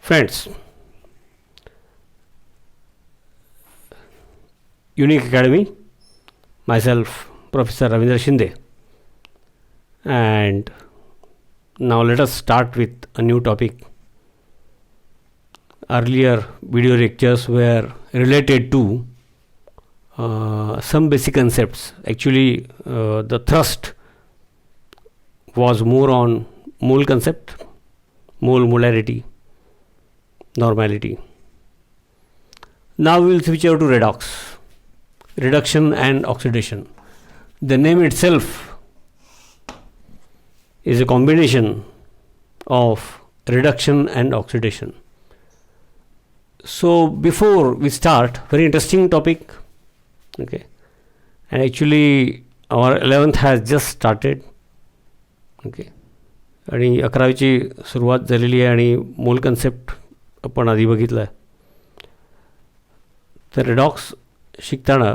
Friends, Unique Academy, myself, Professor Ravindra Shinde, and now let us start with a new topic. Earlier video lectures were related to some basic concepts. Actually, the thrust was more on mole concept, molarity, normality. Now we will switch over to redox, reduction and oxidation. The name itself is a combination of reduction and oxidation. So before we start, very interesting topic, okay, and actually our 11th has just started, okay, आणि 11वीची सुरुवात झालेली आहे आणि मोल concept आपण आधी बघितला आहे. तर रेडॉक्स शिकताना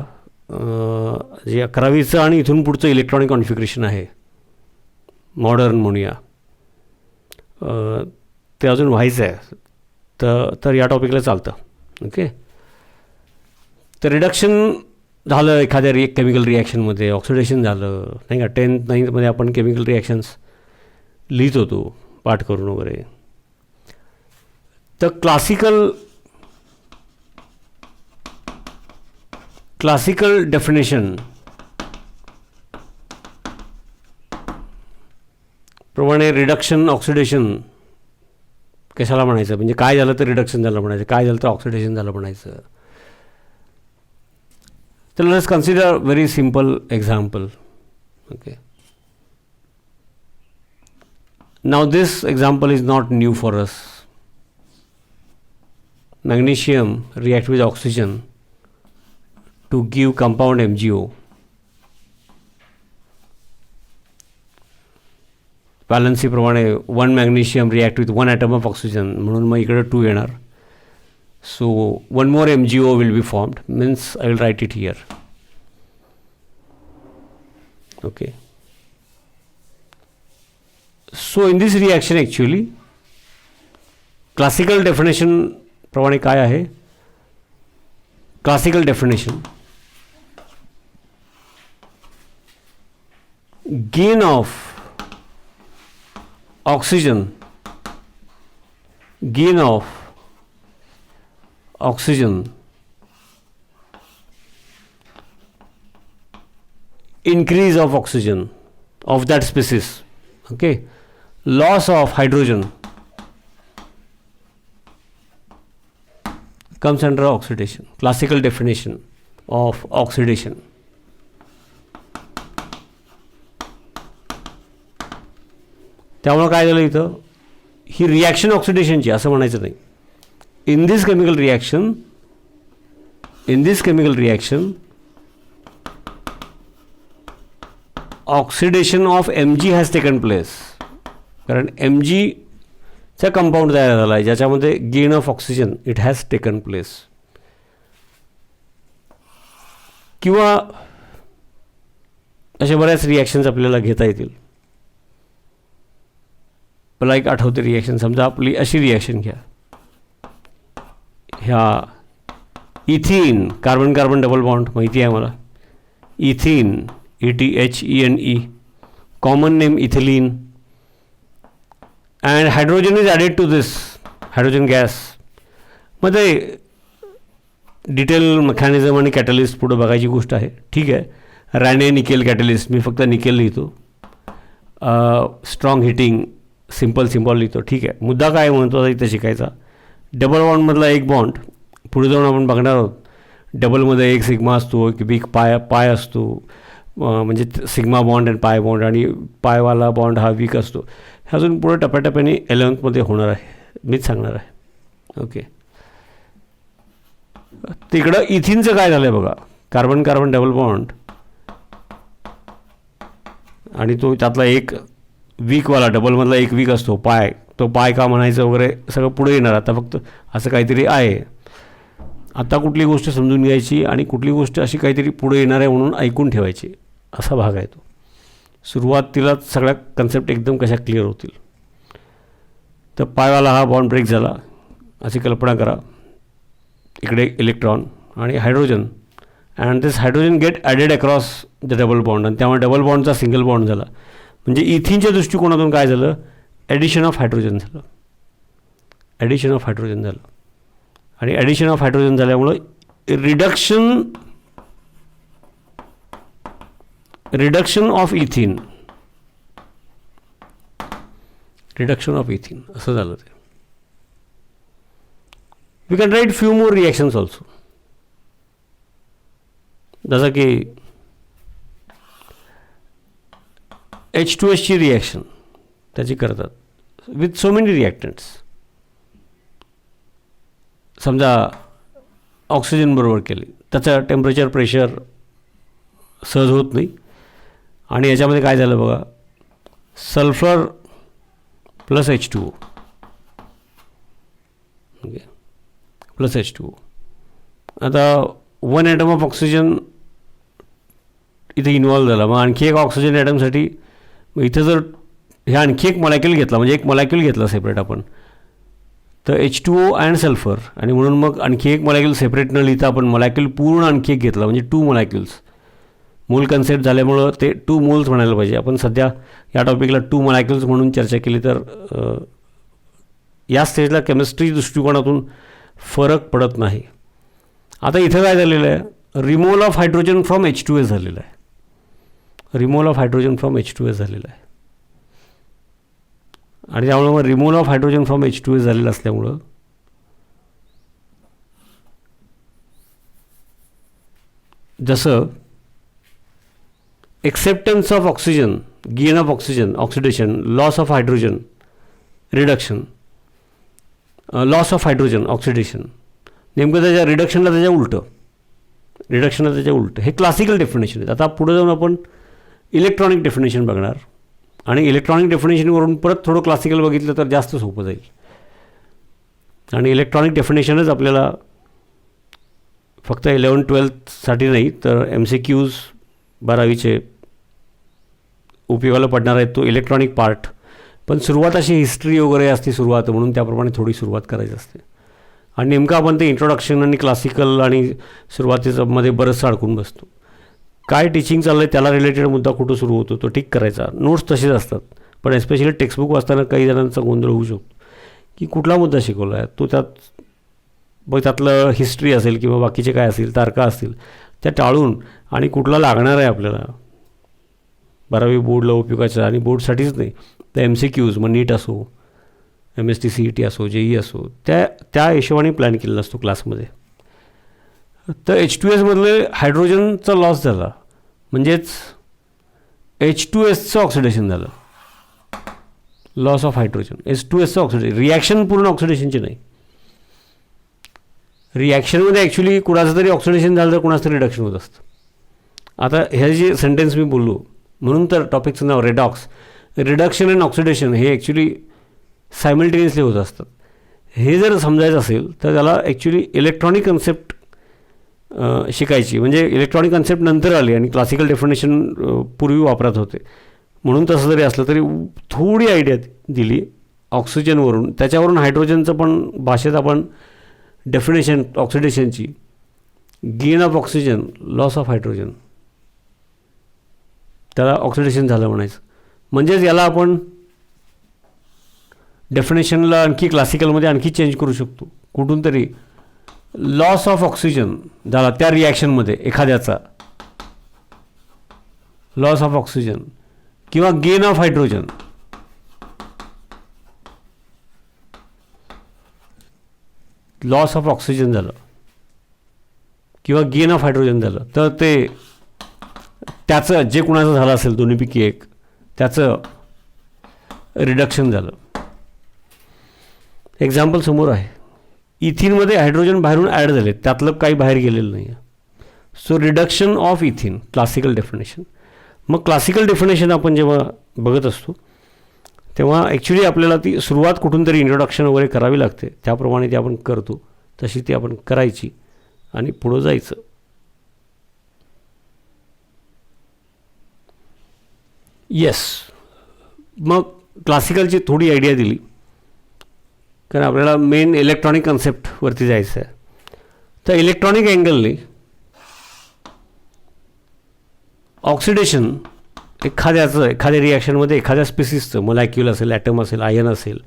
जे 11वीचं आणि इथून पुढचं इलेक्ट्रॉनिक कॉन्फिगरेशन आहे, मॉडर्न म्हणूया, ते अजून व्हायचं आहे. तर या टॉपिकला चालतं. ओके, तर रिडक्शन झालं एखाद्या केमिकल रिॲक्शनमध्ये, ऑक्सिडेशन झालं नाही का. 10th 9thमध्ये आपण केमिकल रिॲक्शन्स लिहित होतो पाठ करून वगैरे. तर क्लासिकल डेफिनेशन प्रमाणे रिडक्शन ऑक्सिडेशन कशाला म्हणायचं, म्हणजे काय झालं तर रिडक्शन झालं म्हणायचं, काय झालं तर ऑक्सिडेशन झालं म्हणायचं. तर let's consider very simple example. Okay, now this example is not new for us. Magnesium react with oxygen to give compound MgO. Valency प्रमाणे 1 magnesium react with 1 atom of oxygen, म्हणून मग इकडे 2 येणार. So 1 more MgO will be formed, means I will write it here. Okay. So in this reaction actually classical definition प्रमाणे काय आहे, classical definition, gain of oxygen increase of oxygen of that species, okay, loss of hydrogen comes under oxidation. Classical definition of oxidation. त्यामुळे काय झालं इथं, ही reaction ऑक्सिडेशनची असं म्हणायचं नाही. In this chemical reaction oxidation of Mg has taken place. कारण Mgचा compound तयार झाला आहे ज्याच्यामध्ये gain of oxygen it has taken place. किंवा अशा बऱ्याच रिॲक्शन्स आपल्याला घेता येतील. मला एक आठवते रिॲक्शन, समजा आपली अशी रिॲक्शन घ्या, ह्या इथिन कार्बन कार्बन डबल बॉन्ड माहिती आहे मला, इथिन ETHENE, common name ethylene, and hydrogen is added to this hydrogen gas. मध्ये डिटेल मेकॅनिझम आणि कॅटलिस्ट पुढं बघायची गोष्ट आहे. ठीक आहे, रॅने निकेल कॅटलिस्ट, मी फक्त निकेल लिहितो. स्ट्रॉंग हिटिंग सिम्पल लिहितो. ठीक आहे, मुद्दा काय म्हणतो इथं शिकायचा, डबल बॉन्डमधला एक बॉन्ड पुढे जाऊन आपण बघणार आहोत. डबलमध्ये एक सिग्मा असतो, एक बिग पाय असतो, म्हणजे सिग्मा बॉन्ड आणि पाय बॉन्ड, आणि पायवाला बॉन्ड हा वीक असतो. हे अजून पुढे टप्प्याटप्प्याने 11thमध्ये होणार आहे, मीच सांगणार आहे. ओके, तिकडं इथिनचं काय झालं आहे बघा, कार्बन कार्बन डबल बॉन्ड आणि तो त्यातला एक वीकवाला, डबलमधला एक वीक असतो पाय, तो पाय का म्हणायचं वगैरे सगळं पुढे येणार. आता फक्त असं काहीतरी आहे, आता कुठली गोष्ट समजून घ्यायची आणि कुठली गोष्ट अशी काहीतरी पुढे येणार आहे म्हणून ऐकून ठेवायची, असा भाग आहे तो. सुरुवातीला सगळ्या कन्सेप्ट एकदम कशा क्लिअर होतील. तर पायवाला हा बॉन्ड ब्रेक झाला, अशी कल्पना करा. इकडे इलेक्ट्रॉन आणि hydrogen, and this hydrogen get added across the double bond, आणि त्यामुळे डबल बॉन्डचा सिंगल बॉन्ड झाला. म्हणजे इथिनच्या दृष्टिकोनातून काय झालं, ॲडिशन ऑफ हायड्रोजन झालं. ॲडिशन ऑफ हायड्रोजन झालं, आणि ॲडिशन ऑफ हायड्रोजन झाल्यामुळं reduction of ethyne, reduction of ethyne असं झालं ते. We can write few more reactions also, जसं की H2H ची रिॲक्शन त्याची करतात विथ सो मेनी रिॲक्टंट्स. समजा ऑक्सिजन बरोबर केली, त्याचं टेम्परेचर प्रेशर सहज होत नाही, आणि याच्यामध्ये काय झालं बघा, sulphur plus H2O, okay, plus H2O. आता 1 ॲटम ऑफ ऑक्सिजन इथे इन्व्हॉल्व झाला. मग आणखी एक ऑक्सिजन ॲटमसाठी इथं जर हे आणखी एक मॉलिक्यूल घेतला, म्हणजे एक मॉलिक्यूल घेतला सेपरेट आपण, तर H2O अँड सल्फर, आणि म्हणून मग आणखी एक मॉलिक्यूल सेपरेट न लिहिता आपण मॉलिक्यूल पूर्ण आणखी एक घेतला, म्हणजे 2 मॉलिक्यूल्स. मोल कन्सेप्ट झाल्यामुळं ते 2 मोल्स म्हणायला पाहिजे. आपण सध्या या टॉपिकला 2 मॉलिक्यूल्स म्हणून चर्चा केली, तर या स्टेजला केमिस्ट्री दृष्टिकोनातून फरक पडत नाही. आता इथं काय झालेलं आहे, removal of hydrogen from H2S झालेलं आहे. Removal of hydrogen from H2S झालेलं आहे, आणि त्यामुळे मग removal of hydrogen from H2S झालेलं असल्यामुळं जसं acceptance of oxygen, gain of oxygen, oxidation, loss of hydrogen, reduction, loss of hydrogen, oxidation, नेमकं त्याच्या रिडक्शनला त्याच्या उलटं. हे क्लासिकल डेफिनेशन आहेत. आता पुढे जाऊन आपण इलेक्ट्रॉनिक डेफिनेशन बघणार, आणि इलेक्ट्रॉनिक डेफिनेशनवरून परत थोडं क्लासिकल बघितलं तर जास्त सोपं जाईल. आणि इलेक्ट्रॉनिक डेफिनेशनच आपल्याला फक्त 11-12साठी नाही, तर MCQs 12वीचे उपयोगाला पडणार आहेत, तो इलेक्ट्रॉनिक पार्ट. पण सुरुवात अशी हिस्ट्री वगैरे असते सुरुवात, म्हणून त्याप्रमाणे थोडी सुरुवात करायची असते. आणि नेमकं आपण ते इंट्रोडक्शन आणि क्लासिकल आणि सुरुवातीमध्ये बरंचसं अडकून बसतो. काय टीचिंग चाललं आहे त्याला रिलेटेड मुद्दा कुठं सुरू होतो तो ठीक करायचा. नोट्स तसेच असतात, पण एस्पेशली टेक्स्टबुक वाचताना काही जणांचा गोंधळ होऊ शकतो की कुठला मुद्दा शिकवला आहे तो, त्यातलं हिस्ट्री असेल किंवा बाकीचे काय असेल, तारखा असतील, त्या टाळून आणि कुठला लागणार आहे आपल्याला 12वी बोर्डला उपयोगाचा, आणि बोर्डसाठीच नाही तर MCQs, मग नीट असो, MST CET असो, JEE असो, त्या हिशोबाने प्लॅन केलेला असतो क्लासमध्ये. तर H2Sमधले हायड्रोजनचा लॉस झाला, म्हणजेच H2Sचं ऑक्सिडेशन झालं, लॉस ऑफ हायड्रोजन. H2Sचं ऑक्सिडेशन, रिॲक्शन पूर्ण ऑक्सिडेशनची नाही. रिॲक्शनमध्ये ॲक्च्युली कुणाचं तरी ऑक्सिडेशन झालं तर कुणाचं तरी रिडक्शन होत असतं. आता हे जे सेंटेन्स मी बोललो, म्हणून तर टॉपिकचं नाव रेडॉक्स. रिडक्शन अँड ऑक्सिडेशन हे ॲक्च्युली सायमल्टेनियसली होत असतात. हे जर समजायचं असेल तर त्याला ॲक्च्युली इलेक्ट्रॉनिक कन्सेप्ट शिकायची, म्हणजे इलेक्ट्रॉनिक कन्सेप्ट नंतर आली आणि क्लासिकल डेफिनेशन पूर्वी वापरात होते. म्हणून तसं जरी असलं तरी थोडी आयडिया दिली ऑक्सिजनवरून, त्याच्यावरून हायड्रोजनचं पण भाषेत आपण डेफिनेशन ऑक्सिडेशनची, gain of oxygen, loss of hydrogen, त्याला ऑक्सिडेशन झालं म्हणायचं. म्हणजेच याला आपण डेफिनेशनला आणखी क्लासिकलमध्ये आणखी चेंज करू शकतो. कुठून तरी लॉस ऑफ ऑक्सिजन झाला त्या रिॲक्शनमध्ये एखाद्याचा, लॉस ऑफ ऑक्सिजन, किंवा gain of hydrogen, loss of oxygen झालं किंवा गेन ऑफ हायड्रोजन झालं, तर ते त्याचं जे कुणाचं झालं असेल दोन्हीपैकी एक, त्याचं रिडक्शन झालं. एक्झाम्पल समोर आहे. इथिनमध्ये हायड्रोजन बाहेरून ॲड झाले, त्यातलं काही बाहेर गेलेलं नाही आहे. So reduction of इथिन, classical definition. मग क्लासिकल डेफिनेशन आपण जेव्हा बघत असतो तेव्हा ॲक्च्युली आपल्याला ती सुरुवात कुठून तरी इंट्रोडक्शन वगैरे करावी लागते. त्याप्रमाणे ती आपण करतो, तशी ती आपण करायची आणि पुढं जायचं. येस, मग क्लासिकलची थोडी आयडिया दिली. कारण आपल्याला मेन इलेक्ट्रॉनिक कन्सेप्टवरती जायचं आहे. तर इलेक्ट्रॉनिक अँगलने ऑक्सिडेशन एखाद्या रिॲक्शनमध्ये एखाद्या स्पेसिसचं मॉलिक्यूल असेल, ॲटम असेल, आयन असेल,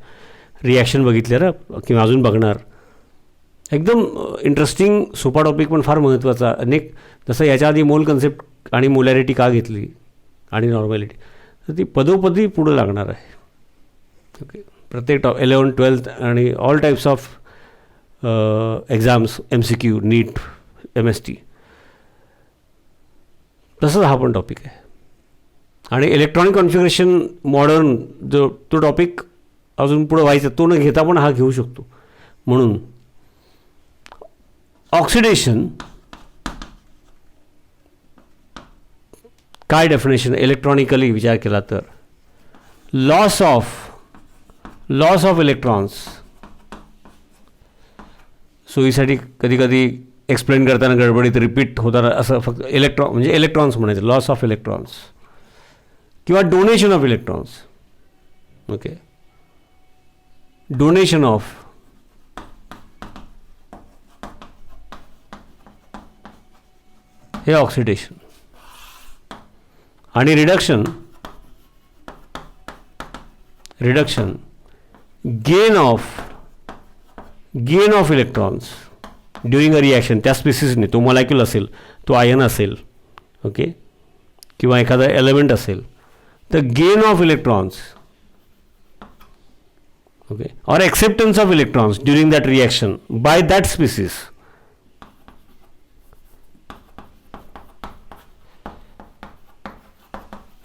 रिॲक्शन बघितलं ना किंवा अजून बघणार. एकदम इंटरेस्टिंग सोपा टॉपिक पण फार महत्त्वाचा. जसं याच्या आधी मोल कन्सेप्ट आणि मोलॅरिटी का घेतली आणि नॉर्मॅलिटी, तर ती पदोपदी पुढं लागणार आहे. ओके, प्रत्येक 11th 12th आणि all types of exams, MCQ, NEET, MST, तसंच हा पण टॉपिक आहे. आणि इलेक्ट्रॉनिक कॉन्फिगरेशन मॉडर्न तो टॉपिक अजून पुढं व्हायचं, तो न घेता पण हा घेऊ शकतो. म्हणून ऑक्सिडेशन काय डेफिनेशन इलेक्ट्रॉनिकली विचार केला तर, लॉस ऑफ इलेक्ट्रॉन्स. सोयीसाठी कधी कधी एक्सप्लेन करताना गडबडीत रिपीट होताना असं फक्त म्हणजे इलेक्ट्रॉन्स म्हणायचं, लॉस ऑफ इलेक्ट्रॉन्स किंवा donation of electrons. Okay, donation of हे ऑक्सिडेशन. आणि reduction gain of electrons during a reaction. त्या स्पेसिसने, तो मॉलिक्यूल असेल, तो आयन असेल, ओके, किंवा एखादा एलिमेंट असेल, तर गेन ऑफ इलेक्ट्रॉन्स, ओके, और acceptance of electrons during that reaction by that species.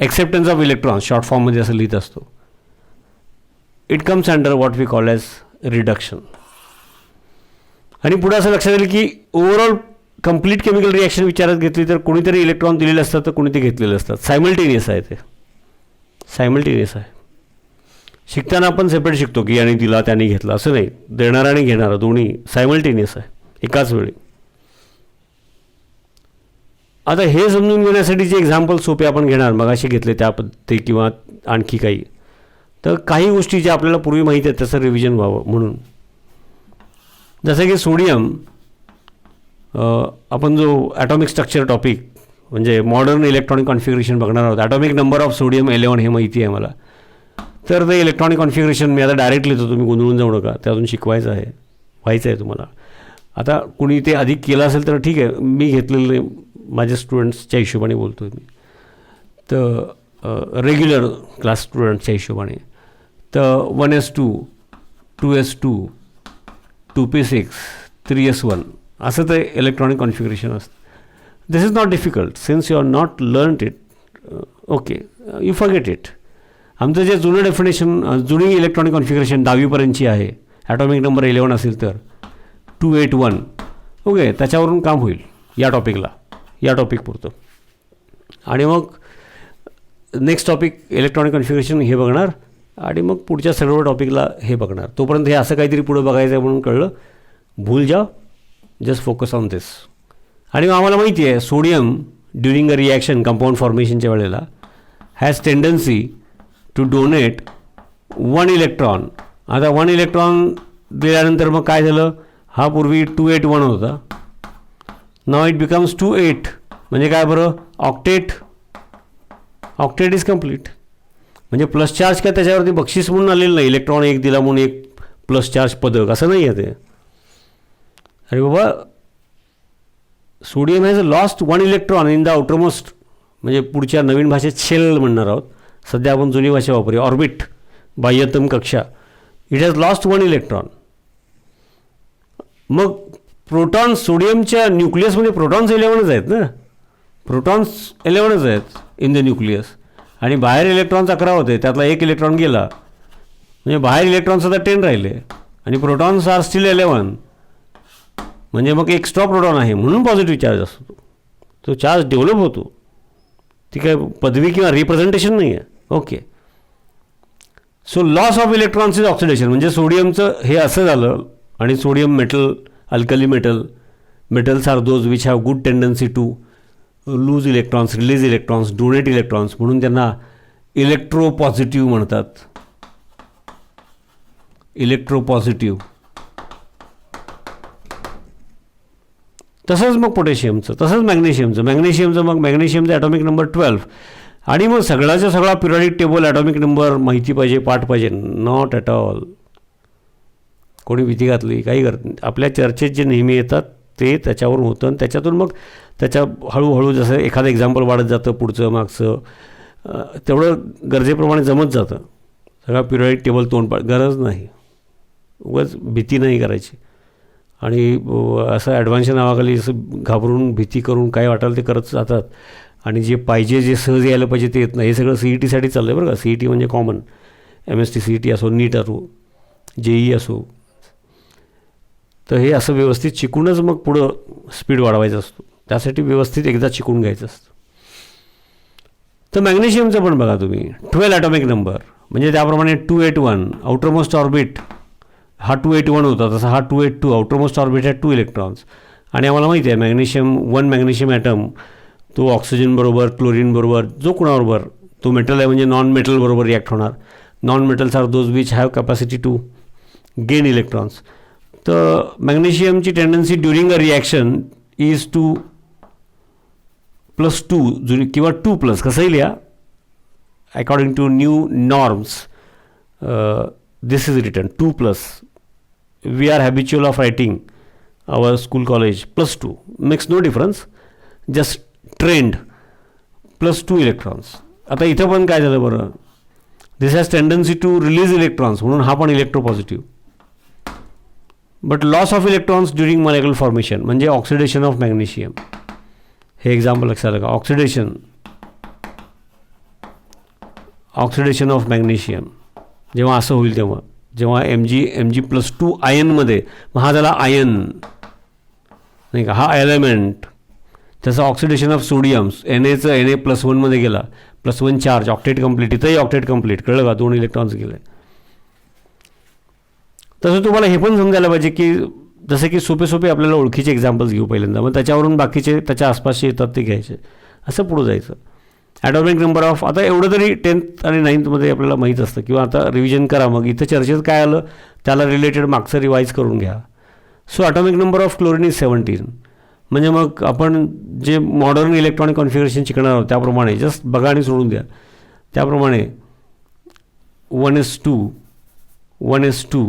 Acceptance of electrons short फॉर्ममध्ये असं लिहित असतो. It comes under what we call as reduction. आणि पुढे असं लक्षात येईल की ओव्हरऑल कंप्लीट केमिकल रिॲक्शन विचारात घेतली तर कोणीतरी इलेक्ट्रॉन दिलेले असतात, तर कोणी ते घेतलेले असतात. सायमल्टेनियस आहे, ते सायमल्टेनियस आहे. शिकताना आपण सेपरेट शिकतो की याने दिला त्याने घेतला, असं नाही. देणारा आणि घेणारा दोन्ही सायमल्टेनियस आहे एकाच वेळी. आता हे समजून घेण्यासाठी जे एक्झाम्पल सोपे आपण घेणार, मगाशी घेतले त्या पद्धती किंवा आणखी काही, तर काही गोष्टी ज्या आपल्याला पूर्वी माहिती आहेत त्याचं रिव्हिजन व्हावं म्हणून. जसं की सोडियम, आपण जो ॲटॉमिक स्ट्रक्चर टॉपिक म्हणजे मॉडर्न इलेक्ट्रॉनिक कॉन्फिगरेशन बघणार आहोत. ॲटॉमिक नंबर ऑफ सोडियम 11 हे माहिती आहे मला. तर ते इलेक्ट्रॉनिक कॉन्फिगरेशन मी आता डायरेक्ट लिहितो, तुम्ही गोंधळून जाऊ नका, ते अजून शिकवायचं आहे, व्हायचं आहे तुम्हाला. आता कुणी ते अधिक केलं असेल तर ठीक आहे, मी घेतलेले माझ्या स्टुडंट्सच्या हिशोबाने बोलतो आहे मी. तर रेग्युलर क्लास स्टुडंट्सच्या हिशोबाने तर 1s2, 2s2, 2p6, 3s1 असं ते इलेक्ट्रॉनिक कॉन्फिगरेशन असतं. This is not difficult since you are not learned it. Okay, you forget it. आमचं जे जुनं डेफिनेशन, जुनी इलेक्ट्रॉनिक कॉन्फिगरेशन 10वीपर्यंतची आहे, ॲटॉमिक नंबर 11 असेल तर 281. ओके, त्याच्यावरून काम होईल या टॉपिकला, या टॉपिक पुरतं. आणि मग नेक्स्ट टॉपिक इलेक्ट्रॉनिक कॉन्फिगरेशन हे बघणार आणि मग पुढच्या सर्व टॉपिकला हे बघणार. तोपर्यंत हे असं काहीतरी पुढं बघायचं आहे म्हणून कळलं. भूल जा, जस्ट फोकस ऑन दिस. आणि आम्हाला माहिती आहे sodium during a reaction compound फॉर्मेशनच्या वेळेला has tendency to donate 1 electron. आता 1 इलेक्ट्रॉन दिल्यानंतर मग काय झालं, हा पूर्वी 281 होता, नाव इट बिकम्स 28. म्हणजे काय बरं, ऑक्टेट इज कम्प्लीट. म्हणजे प्लस चार्ज काय त्याच्यावरती बक्षीस म्हणून आलेलं नाही, इलेक्ट्रॉन एक दिला म्हणून एक प्लस चार्ज पदक, असं नाही आहे ते. अरे बाबा, sodium has lost 1 electron in the outermost, म्हणजे पुढच्या नवीन भाषेत शेल म्हणणार आहोत, सध्या आपण जुनी भाषा वापरूया, ऑर्बिट, बाह्यतम कक्षा. It has lost 1 electron. मग प्रोटॉन्स, सोडियमच्या न्यूक्लियसमध्ये प्रोटॉन्स 11च आहेत ना, प्रोटॉन्स 11च आहेत इन द न्यूक्लियस. आणि बाहेर इलेक्ट्रॉन्स 11 होते, त्यातला 1 इलेक्ट्रॉन गेला, म्हणजे बाहेर इलेक्ट्रॉन्स आता 10 राहिले आणि प्रोटॉन्स आर स्टील 11. म्हणजे मग एक्स्ट्रा प्रोटॉन आहे म्हणून पॉझिटिव्ह चार्ज असतो, तो चार्ज डेव्हलप होतो. ती काय पदवी किंवा रिप्रेझेंटेशन नाही आहे. Okay, so loss of electrons is oxidation. म्हणजे सोडियमचं हे असं झालं. आणि sodium metal, alkali metals are those which have good tendency to lose electrons, release electrons, donate electrons, म्हणून त्यांना इलेक्ट्रो पॉझिटिव्ह म्हणतात. इलेक्ट्रोपॉझिटिव्ह. तसंच मग पोटॅशियमचं, तसंच मॅग्नेशियमचं मग मॅग्नेशियमचा ॲटॉमिक नंबर 12. आणि मग सगळ्याचा सगळा पिरियडिक टेबल ॲटॉमिक नंबर माहिती पाहिजे, पाठ पाहिजे? Not at all. कोणी भीती घातली काही करत नाही. आपल्या चर्चेत जे नेहमी येतात ते त्याच्यावरून होतं आणि त्याच्यातून मग त्याच्या हळूहळू जसं एखादं एक्झाम्पल वाढत जातं, पुढचं मागचं तेवढं गरजेप्रमाणे जमत जातं. सगळा पिरियडिक टेबल गरज नाही, उगाच भीती नाही करायची. आणि असं ॲडव्हान्सच्या नावाखाली असं घाबरून भीती करून काय वाटेल ते करत जातात आणि जे पाहिजे, जे सहज यायला पाहिजे ते येत नाही. हे सगळं CETसाठी चाललं आहे बरं का. CET म्हणजे कॉमन, MST CET असो, नीट असो, JEE असो. तर हे असं व्यवस्थित शिकूनच मग पुढं स्पीड वाढवायचा असतो. त्यासाठी व्यवस्थित एकदा शिकून घ्यायचं असतं. तर मॅग्नेशियमचं पण बघा तुम्ही, 12 ॲटॉमिक नंबर म्हणजे त्याप्रमाणे 281 आउटरमोस्ट ऑर्बिट. हा 281 होता, तसा हा 282 आउटरमोस्ट ऑर्बिट आहे 2 इलेक्ट्रॉन्स. आणि आम्हाला माहिती आहे मॅग्नेशियम ॲटम तो ऑक्सिजन बरोबर, क्लोरीन बरोबर, जो कुणाबरोबर, तो मेटल आहे म्हणजे नॉन मेटल बरोबर रिॲक्ट होणार. Non metals are those which have capacity to gain electrons. तर मॅग्नेशियमची tendency during a reaction is to +2 किंवा 2+, कसंही लिहा, according to new norms. This is written 2+. We are habitual of writing our school college +2 makes no difference, just trend +2 electrons. आता इथं पण काय झालं बरं, this has tendency to release electrons म्हणून हा पण electropositive. But loss of electrons during molecular formation म्हणजे ऑक्सिडेशन ऑफ मॅग्नेशियम. हे एक्झाम्पल लक्षात आलं का? ऑक्सिडेशन ऑफ मॅग्नेशियम जेव्हा असं होईल तेव्हा, जेव्हा Mg+2 आयनमध्ये, मग हा झाला आयन नाही का, हा एलिमेंट. त्याचं ऑक्सिडेशन ऑफ सोडियम्स, Na+1 मध्ये गेला, +1 चार्ज, ऑक्टेट कंप्लीट. इथंही ऑक्टेट कंप्लीट, कळलं का? 2 इलेक्ट्रॉन्स गेले. तसं तुम्हाला हे पण समजायला पाहिजे की जसं की सोपे आपल्याला ओळखीचे एक्झाम्पल्स घेऊ पहिल्यांदा, मग त्याच्यावरून बाकीचे त्याच्या आसपासचे येतात ते घ्यायचे, असं पुढं जायचं. ॲटॉमिक नंबर ऑफ, आता एवढं तरी 10th आणि 9thमध्ये आपल्याला माहीत असतं किंवा आता रिव्हिजन करा. मग इथं चर्चेत काय आलं त्याला रिलेटेड मागचं रिवाईज करून घ्या. So atomic number of chlorine is 17. म्हणजे मग आपण जे मॉडर्न इलेक्ट्रॉनिक कॉन्फिगरेशन शिकणार आहोत त्याप्रमाणे जस्ट बघा आणि सोडून द्या. त्याप्रमाणे 1s2, 1s2,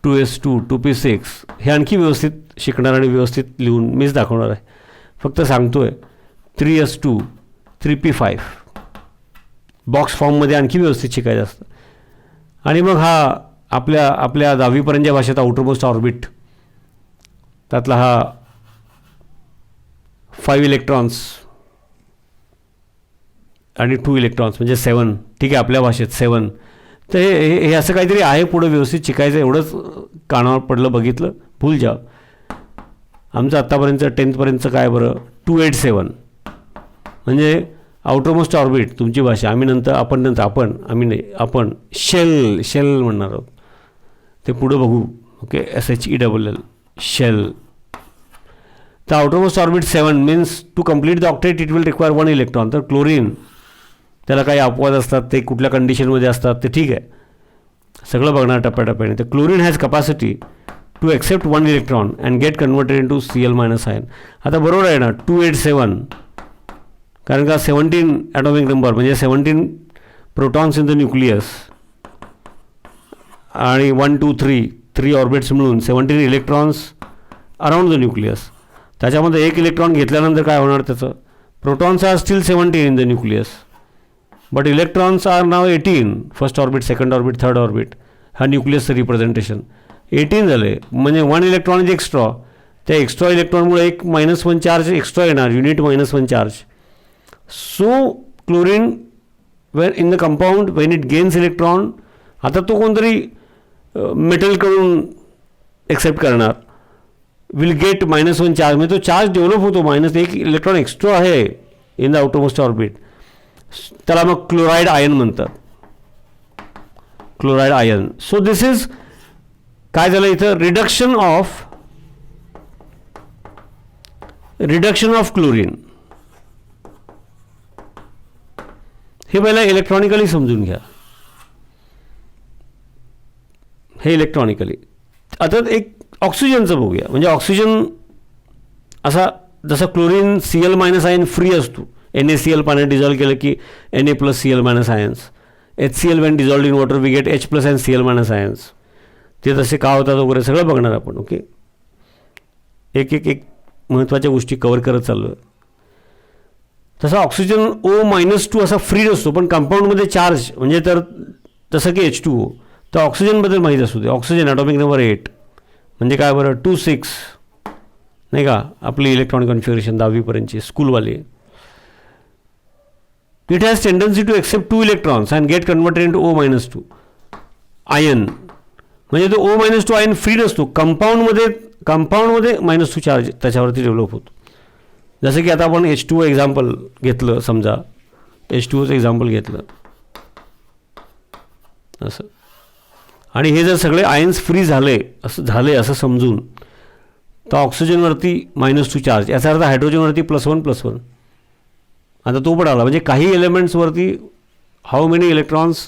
2s2, 2p6 हे आणखी व्यवस्थित शिकणार आणि व्यवस्थित लिहून मीच दाखवणार आहे. फक्त सांगतो आहे 3s2, 3p5 बॉक्स फॉर्ममध्ये आणखी व्यवस्थित शिकायचं असतं. आणि मग हा आपल्या 10वीपर्यंतच्या भाषेत आउटरमोस्ट ऑर्बिट, त्यातला हा 5 इलेक्ट्रॉन्स आणि 2 इलेक्ट्रॉन्स म्हणजे 7. ठीक आहे, आपल्या भाषेत 7. तर हे असं काहीतरी आहे पुढं व्यवस्थित शिकायचं. एवढंच कानावर पडलं बघितलं भूल जा. आमचं आत्तापर्यंत 10thपर्यंतचं काय बरं, 287 म्हणजे आउटरमोस्ट ऑर्बिट तुमची भाषा. आपण शेल म्हणणार आहोत, ते पुढं बघू. Okay, SHELL shell. तर outermost orbit 7 means to complete the octet it will require 1 electron. तर क्लोरीन, त्याला काही अपवाद असतात, ते कुठल्या कंडिशनमध्ये असतात ते ठीक आहे, सगळं बघणार टप्प्याटप्प्याने. तर chlorine has capacity to accept 1 electron and get converted in to Cl- ion. आता बरोबर आहे ना 287, कारण का 17 ॲटॉमिक नंबर म्हणजे 17 प्रोटॉन्स इन द न्यूक्लियस आणि 1, 2, 3 ऑर्बिट्स मिळून 17 इलेक्ट्रॉन्स अराउंड द न्यूक्लियस. त्याच्यामध्ये 1 इलेक्ट्रॉन घेतल्यानंतर काय होणार त्याचं, protons are still 17 in the nucleus but electrons are now 18. First orbit, second orbit, third orbit, हा न्यूक्लियसचं रिप्रेझेंटेशन 18 झाले. म्हणजे 1 इलेक्ट्रॉन इज एक्स्ट्रा. त्या एक्स्ट्रा इलेक्ट्रॉनमुळे एक -1 चार्ज एक्स्ट्रा येणार, unit -1 charge. So chlorine when in the compound when it gains electron, आता तो कोणतरी मेटलकडून एक्सेप्ट करणार, विल गेट -1 चार्ज. म्हणजे तो चार्ज डेव्हलप होतो, -1 इलेक्ट्रॉन एक्स्ट्रा आहे इन द आउटरमोस्ट ऑर्बिट. त्याला मग क्लोराईड आयन म्हणतात, chloride ion. So this is काय झालं इथं, रिडक्शन ऑफ क्लोरीन. हे पहिला इलेक्ट्रॉनिकली समजून घ्या. हे इलेक्ट्रॉनिकली. आता एक ऑक्सिजनचं बघूया. म्हणजे ऑक्सिजन असा जसं क्लोरीन Cl- आयन फ्री असतो, NaCl पाण्यात डिझॉल्व केलं की Na+Cl- ions, HCl when dissolved in water we get H+ and Cl- ions. ते तसे का होतात वगैरे सगळं बघणार आपण. ओके, एक एक एक महत्त्वाच्या गोष्टी कवर करत चाललो आहे. तसा ऑक्सिजन O-2 असा फ्री नसतो, पण कंपाऊंडमध्ये चार्ज म्हणजे तर जसं की H2O. तर ऑक्सिजनबद्दल माहीत असू दे. ऑक्सिजन ॲटॉमिक नंबर 8 म्हणजे काय बरं, 2,6 नाही का, आपली इलेक्ट्रॉनिक कॉन्फिगरेशन 10वीपर्यंतची स्कूलवाली. It has tendency to accept 2 electrons and get converted in to O-2 ion. म्हणजे तो O-2 आयन फ्री नसतो, कंपाऊंडमध्ये -2 चार्ज त्याच्यावरती डेव्हलप होतो. जसं की आता आपण H2O एक्झाम्पल घेतलं, समजा H2Oचं एक्झाम्पल घेतलं असं, आणि हे जर सगळे आयन्स फ्री झाले असं समजून, तर ऑक्सिजनवरती -2 चार्ज, याचा अर्थ हायड्रोजनवरती +1+1. आता तो पण आला. म्हणजे काही एलिमेंट्सवरती how many electrons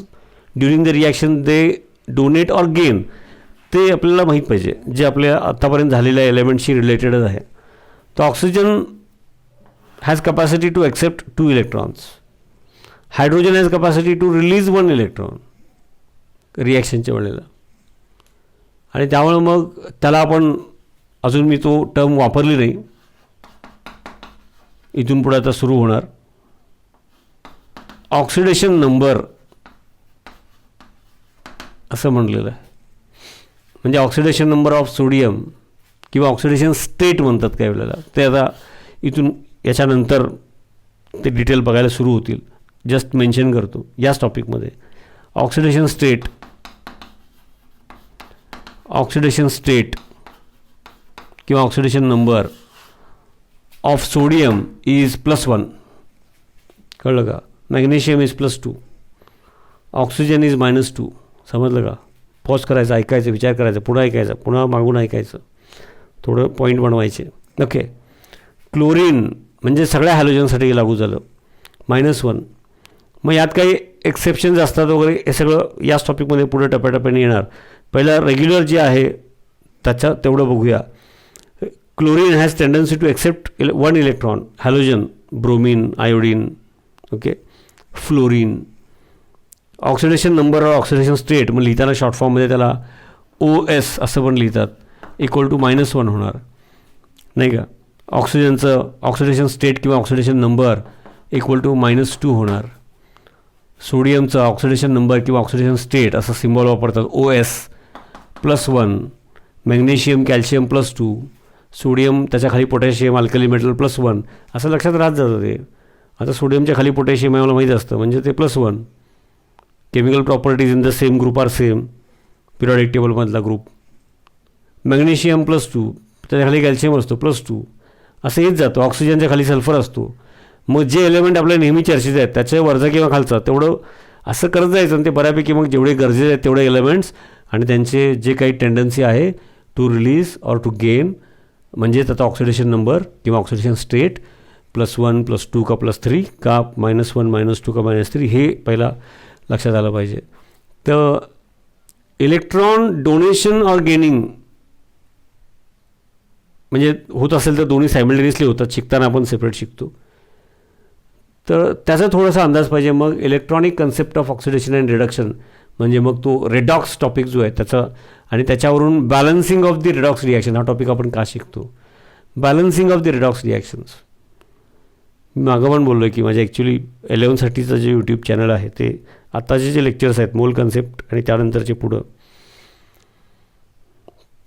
during the reaction they donate or gain, ते आपल्याला माहीत पाहिजे, जे आपल्या आत्तापर्यंत झालेल्या एलिमेंट्सशी रिलेटेडच आहे. तर oxygen has capacity to accept 2 electrons. Hydrogen has capacity to release 1 electron रिॲक्शनच्या वेळेला. आणि त्यामुळे मग त्याला आपण, अजून मी तो टर्म वापरली नाही, इथून पुढे आता सुरू होणार, ऑक्सिडेशन नंबर असं म्हणलेलं आहे. म्हणजे ऑक्सिडेशन नंबर ऑफ सोडियम किंवा ऑक्सिडेशन स्टेट म्हणतात काही वेळेला. ते आता इथून याच्यानंतर ते डिटेल बघायला सुरू होतील. जस्ट मेन्शन करतो याच टॉपिकमध्ये. ऑक्सिडेशन स्टेट किंवा oxidation number of sodium is +1. कळलं का? Magnesium is +2, oxygen is -2. समजलं का? पॉज करायचं, ऐकायचं, विचार करायचा, पुन्हा ऐकायचं, पुन्हा मागून ऐकायचं, थोडं पॉईंट बनवायचे. ओके, क्लोरीन म्हणजे सगळ्या हॅलोजनसाठी लागू झालं, -1. मग यात काही एक्सेप्शन्स असतात वगैरे, हे सगळं याच टॉपिकमध्ये पुढे टप्प्याटप्प्याने येणार. पहिला रेग्युलर जे आहे त्याचं तेवढं बघूया. Chlorine has tendency to accept 1 electron, halogen bromine, iodine, okay, fluorine. Oxidation number और ऑक्सिडेशन स्टेट मग लिहिताना शॉर्ट फॉर्ममध्ये त्याला OS असं पण लिहितात, =-1 होणार नाही का. ऑक्सिजनचं ऑक्सिडेशन स्टेट किंवा ऑक्सिडेशन नंबर =-2 होणार. सोडियमचं ऑक्सिडेशन नंबर किंवा ऑक्सिडेशन स्टेट असं सिम्बॉल वापरतात, OS +1. मॅग्नेशियम कॅल्शियम +2, सोडियम त्याच्या खाली पोटॅशियम अल्कली मेटल +1, असं लक्षात राहत जातं ते. आता सोडियमच्या खाली पोटॅशियम आहे मला माहीत असतं, म्हणजे ते +1. Chemical properties in the same group are same, periodic टेबलमधला ग्रुप. मॅग्नेशियम +2, त्याच्याखाली कॅल्शियम असतो +2, असं येत जातं. ऑक्सिजनच्या खाली सल्फर असतो. मग जे एलिमेंट आपल्या नेहमी चर्चेत आहेत त्याच्या वरचा किंवा खालचा तेवढं असं करत जायचं, आणि ते बऱ्यापैकी मग जेवढे गरजेचे आहेत तेवढे एलिमेंट्स आणि त्यांचे जे काही टेंडन्सी आहे to release or to gain, म्हणजे त्याचा ऑक्सिडेशन नंबर किंवा ऑक्सिडेशन स्टेट +1, +2 का +3 का -1, -2 का -3, हे पहिला लक्षात आलं पाहिजे. तर इलेक्ट्रॉन डोनेशन ऑर गेनिंग म्हणजे होत असेल तर दोन्ही सायमल्टेनियसली होतात. शिकताना आपण सेपरेट शिकतो, तर त्याचा थोडासा अंदाज पाहिजे. मग electronic concept of oxidation and reduction म्हणजे मग तो रेडॉक्स टॉपिक जो आहे त्याचा, आणि त्याच्यावरून balancing of the redox reaction हा टॉपिक आपण का शिकतो. Balancing of the redox reactions मी मागं पण बोललो आहे की माझ्या ॲक्च्युली 11साठीचं जे यूट्यूब चॅनल आहे ते आत्ताचे जे लेक्चर्स आहेत मोल कन्सेप्ट आणि त्यानंतरचे पुढं,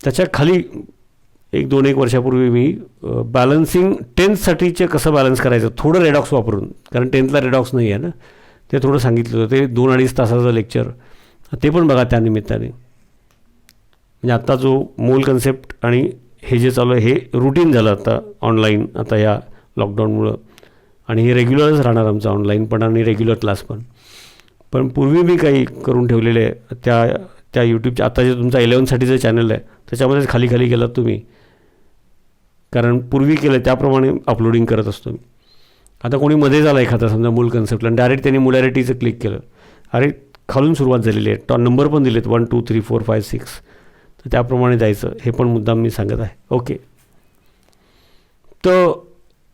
त्याच्या खाली 1 वर्षापूर्वी मी बॅलन्सिंग 10thसाठीचे कसं बॅलन्स करायचं थोडं रेडॉक्स वापरून, कारण 10thला रेडॉक्स नाही आहे ना, ते थोडं सांगितलं होतं. ते 2-2.5 तासाचं लेक्चर, ते पण बघा त्यानिमित्ताने. म्हणजे आत्ता जो मोल कन्सेप्ट आणि हे जे चालू आहे हे रुटीन झालं आता ऑनलाईन, आता या लॉकडाऊनमुळं, आणि हे रेग्युलरच राहणार आमचं ऑनलाईन पण आणि रेग्युलर क्लास पण. पण पूर्वी मी काही करून ठेवलेले आहे त्या यूट्यूबच्या, आता जे तुमचा 11साठीचं चॅनल आहे त्याच्यामध्येच खाली गेलात तुम्ही, कारण पूर्वी केलं त्याप्रमाणे अपलोडिंग करत असतो मी. आता कोणी मध्ये झाला एखादा समजा मूल कन्सेप्टला आणि डायरेक्ट त्यांनी मोलॅरिटीचं क्लिक केलं, अरे खालून सुरुवात झालेली आहे. नंबर पण दिलेत 1 2 3 4 5 6, तर त्याप्रमाणे जायचं, हे पण मुद्दाम मी सांगत आहे. ओके, तर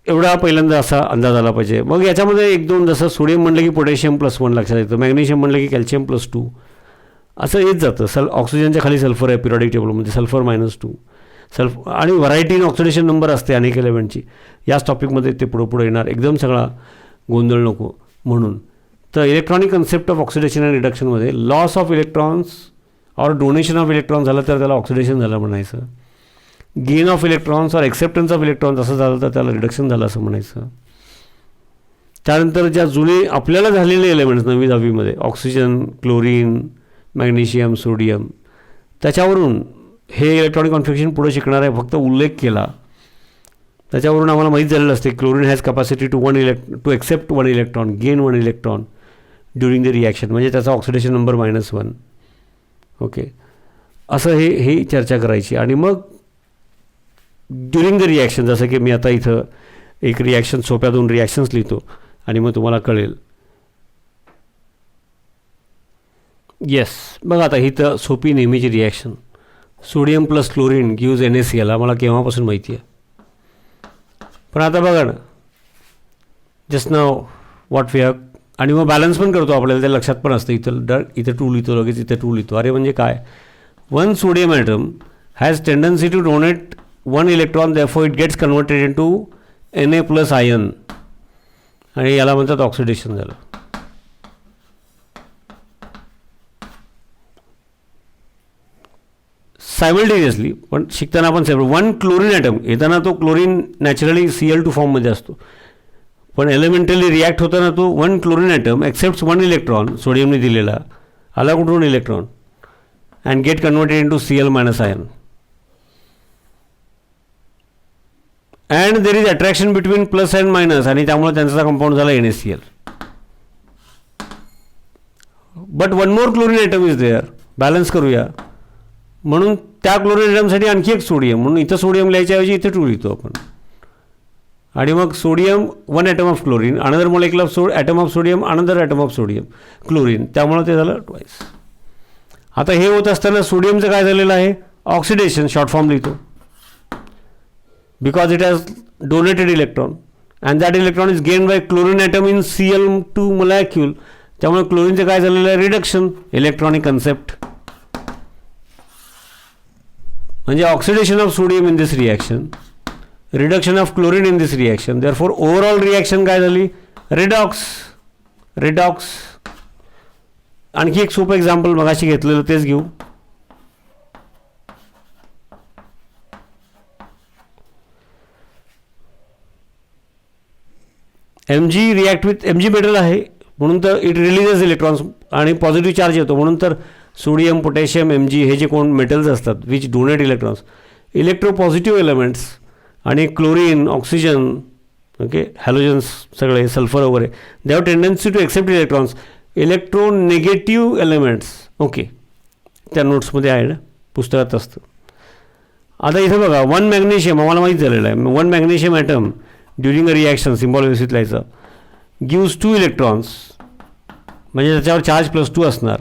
एवढा पहिल्यांदा असा अंदाज आला पाहिजे. मग याच्यामध्ये 1-2 जसं सोडियम म्हणलं की पोटॅशियम +1 लक्षात येतं, मॅग्नेशियम म्हणलं की कॅल्शियम +2 असं येत जातं. ऑक्सिजनच्या खाली सल्फर आहे पिरियॉडिक टेबलमध्ये, सल्फर -2 आणि व्हरायटी इन ऑक्सिडेशन नंबर असते अनेक एलिमेंटची. याच टॉपिकमध्ये ते पुढे येणार, एकदम सगळा गोंधळ नको म्हणून. तर electronic concept of oxidation and रिडक्शनमध्ये लॉस ऑफ इलेक्ट्रॉन्स और डोनेशन ऑफ इलेक्ट्रॉन झालं तर त्याला ऑक्सिडेशन झालं म्हणायचं. गेन ऑफ इलेक्ट्रॉन्स और एक्सेप्टन्स ऑफ इलेक्ट्रॉन्स असं झालं तर त्याला रिडक्शन झालं असं म्हणायचं. त्यानंतर ज्या जुने आपल्याला झालेले एलिमेंट्स 9वी 10वीमध्ये ऑक्सिजन, क्लोरीन, मॅग्नेशियम, सोडियम, त्याच्यावरून हे इलेक्ट्रॉनिक कॉन्फिगरेशन पुढे शिकणार आहे. फक्त उल्लेख केला त्याच्यावरून आम्हाला माहीत झालेलं असते chlorine has capacity to accept 1 electron, gain 1 electron during the reaction, म्हणजे त्याचा ऑक्सिडेशन नंबर -1. ओके, असं हे चर्चा करायची. आणि मग ड्युरिंग द रिॲक्शन, जसं की मी आता इथं एक रिॲक्शन, सोप्या 2 रिॲक्शन्स लिहितो आणि मग तुम्हाला कळेल. येस, बघा आता ही तर सोपी नेहमीची reaction, sodium + chlorine gives NaCl, आम्हाला केव्हापासून माहिती आहे. पण आता बघा ना, just now what we have, आणि मग बॅलन्स पण करतो आपल्याला, ते लक्षात पण असतं. इथं 2 लिहितो, लगेच इथं 2 लिहितो. अरे म्हणजे काय, 1 sodium atom has tendency to donate 1 electron, therefore it gets converted into Na+ ion, आणि याला म्हणतात ऑक्सिडेशन झालं. सायमल्टेनियसली पण शिकताना आपण सेपरेट 1 क्लोरीन ॲटम येताना तो क्लोरीन नॅचरली Cl2 फॉर्ममध्ये असतो, पण एलिमेंटली रिॲक्ट होताना तो 1 क्लोरीन ॲटम एक्सेप्ट 1 इलेक्ट्रॉन सोडियमने दिलेला, आला कुठून electron, and get converted into Cl- ion. And there is attraction between plus and minus, आणि त्यामुळे त्यांचा कंपाऊंड झाला NaCl. But 1 more chlorine atom is there, balance करूया म्हणून त्या क्लोरीन ॲटमसाठी आणखी एक सोडियम, म्हणून इथं सोडियम लिहायच्याऐवजी इथे 2 लिहितो आपण. आणि मग sodium 1 atom of chlorine, another molecule of atom of sodium, another atom of sodium chlorine, त्यामुळे ते झालं ट्वाईस. आता हे होत असताना सोडियमचं काय झालेलं आहे, ऑक्सिडेशन, शॉर्ट फॉर्म लिहितो, because it has donated electron and that electron is gain by chlorine atom in Cl2 molecule, त्यामुळे क्लोरीनचं काय झालेलं आहे, रिडक्शन, इलेक्ट्रॉनिक कन्सेप्ट, म्हणजे oxidation of sodium in this reaction, reduction of chlorine in this reaction, therefore overall reaction काय झाली, redox. आणखी एक सोपं एक्झाम्पल मगाशी घेतलेलं तेच घेऊ. Mg react with Mg metal आहे म्हणून तर इट रिलीजेस इलेक्ट्रॉन्स आणि पॉझिटिव्ह चार्ज येतो, म्हणून तर सोडियम, पोटॅशियम, Mg हे जे कोण मेटल्स असतात which donate electrons, electropositive elements, आणि क्लोरीन, ऑक्सिजन, ओके, हॅलोजन्स सगळे, सल्फर वगैरे, they have tendency to accept electrons, electronegative elements. Okay, त्या नोट्समध्ये आहे ना, पुस्तकात असतं. आता इथं बघा 1 मॅग्नेशियम, आम्हाला माहीत झालेलं आहे, 1 magnesium atom during a reaction, symbol व्यवस्थित लिहायचं, गिव्स 2 इलेक्ट्रॉन्स, म्हणजे त्याच्यावर चार्ज +2 असणार,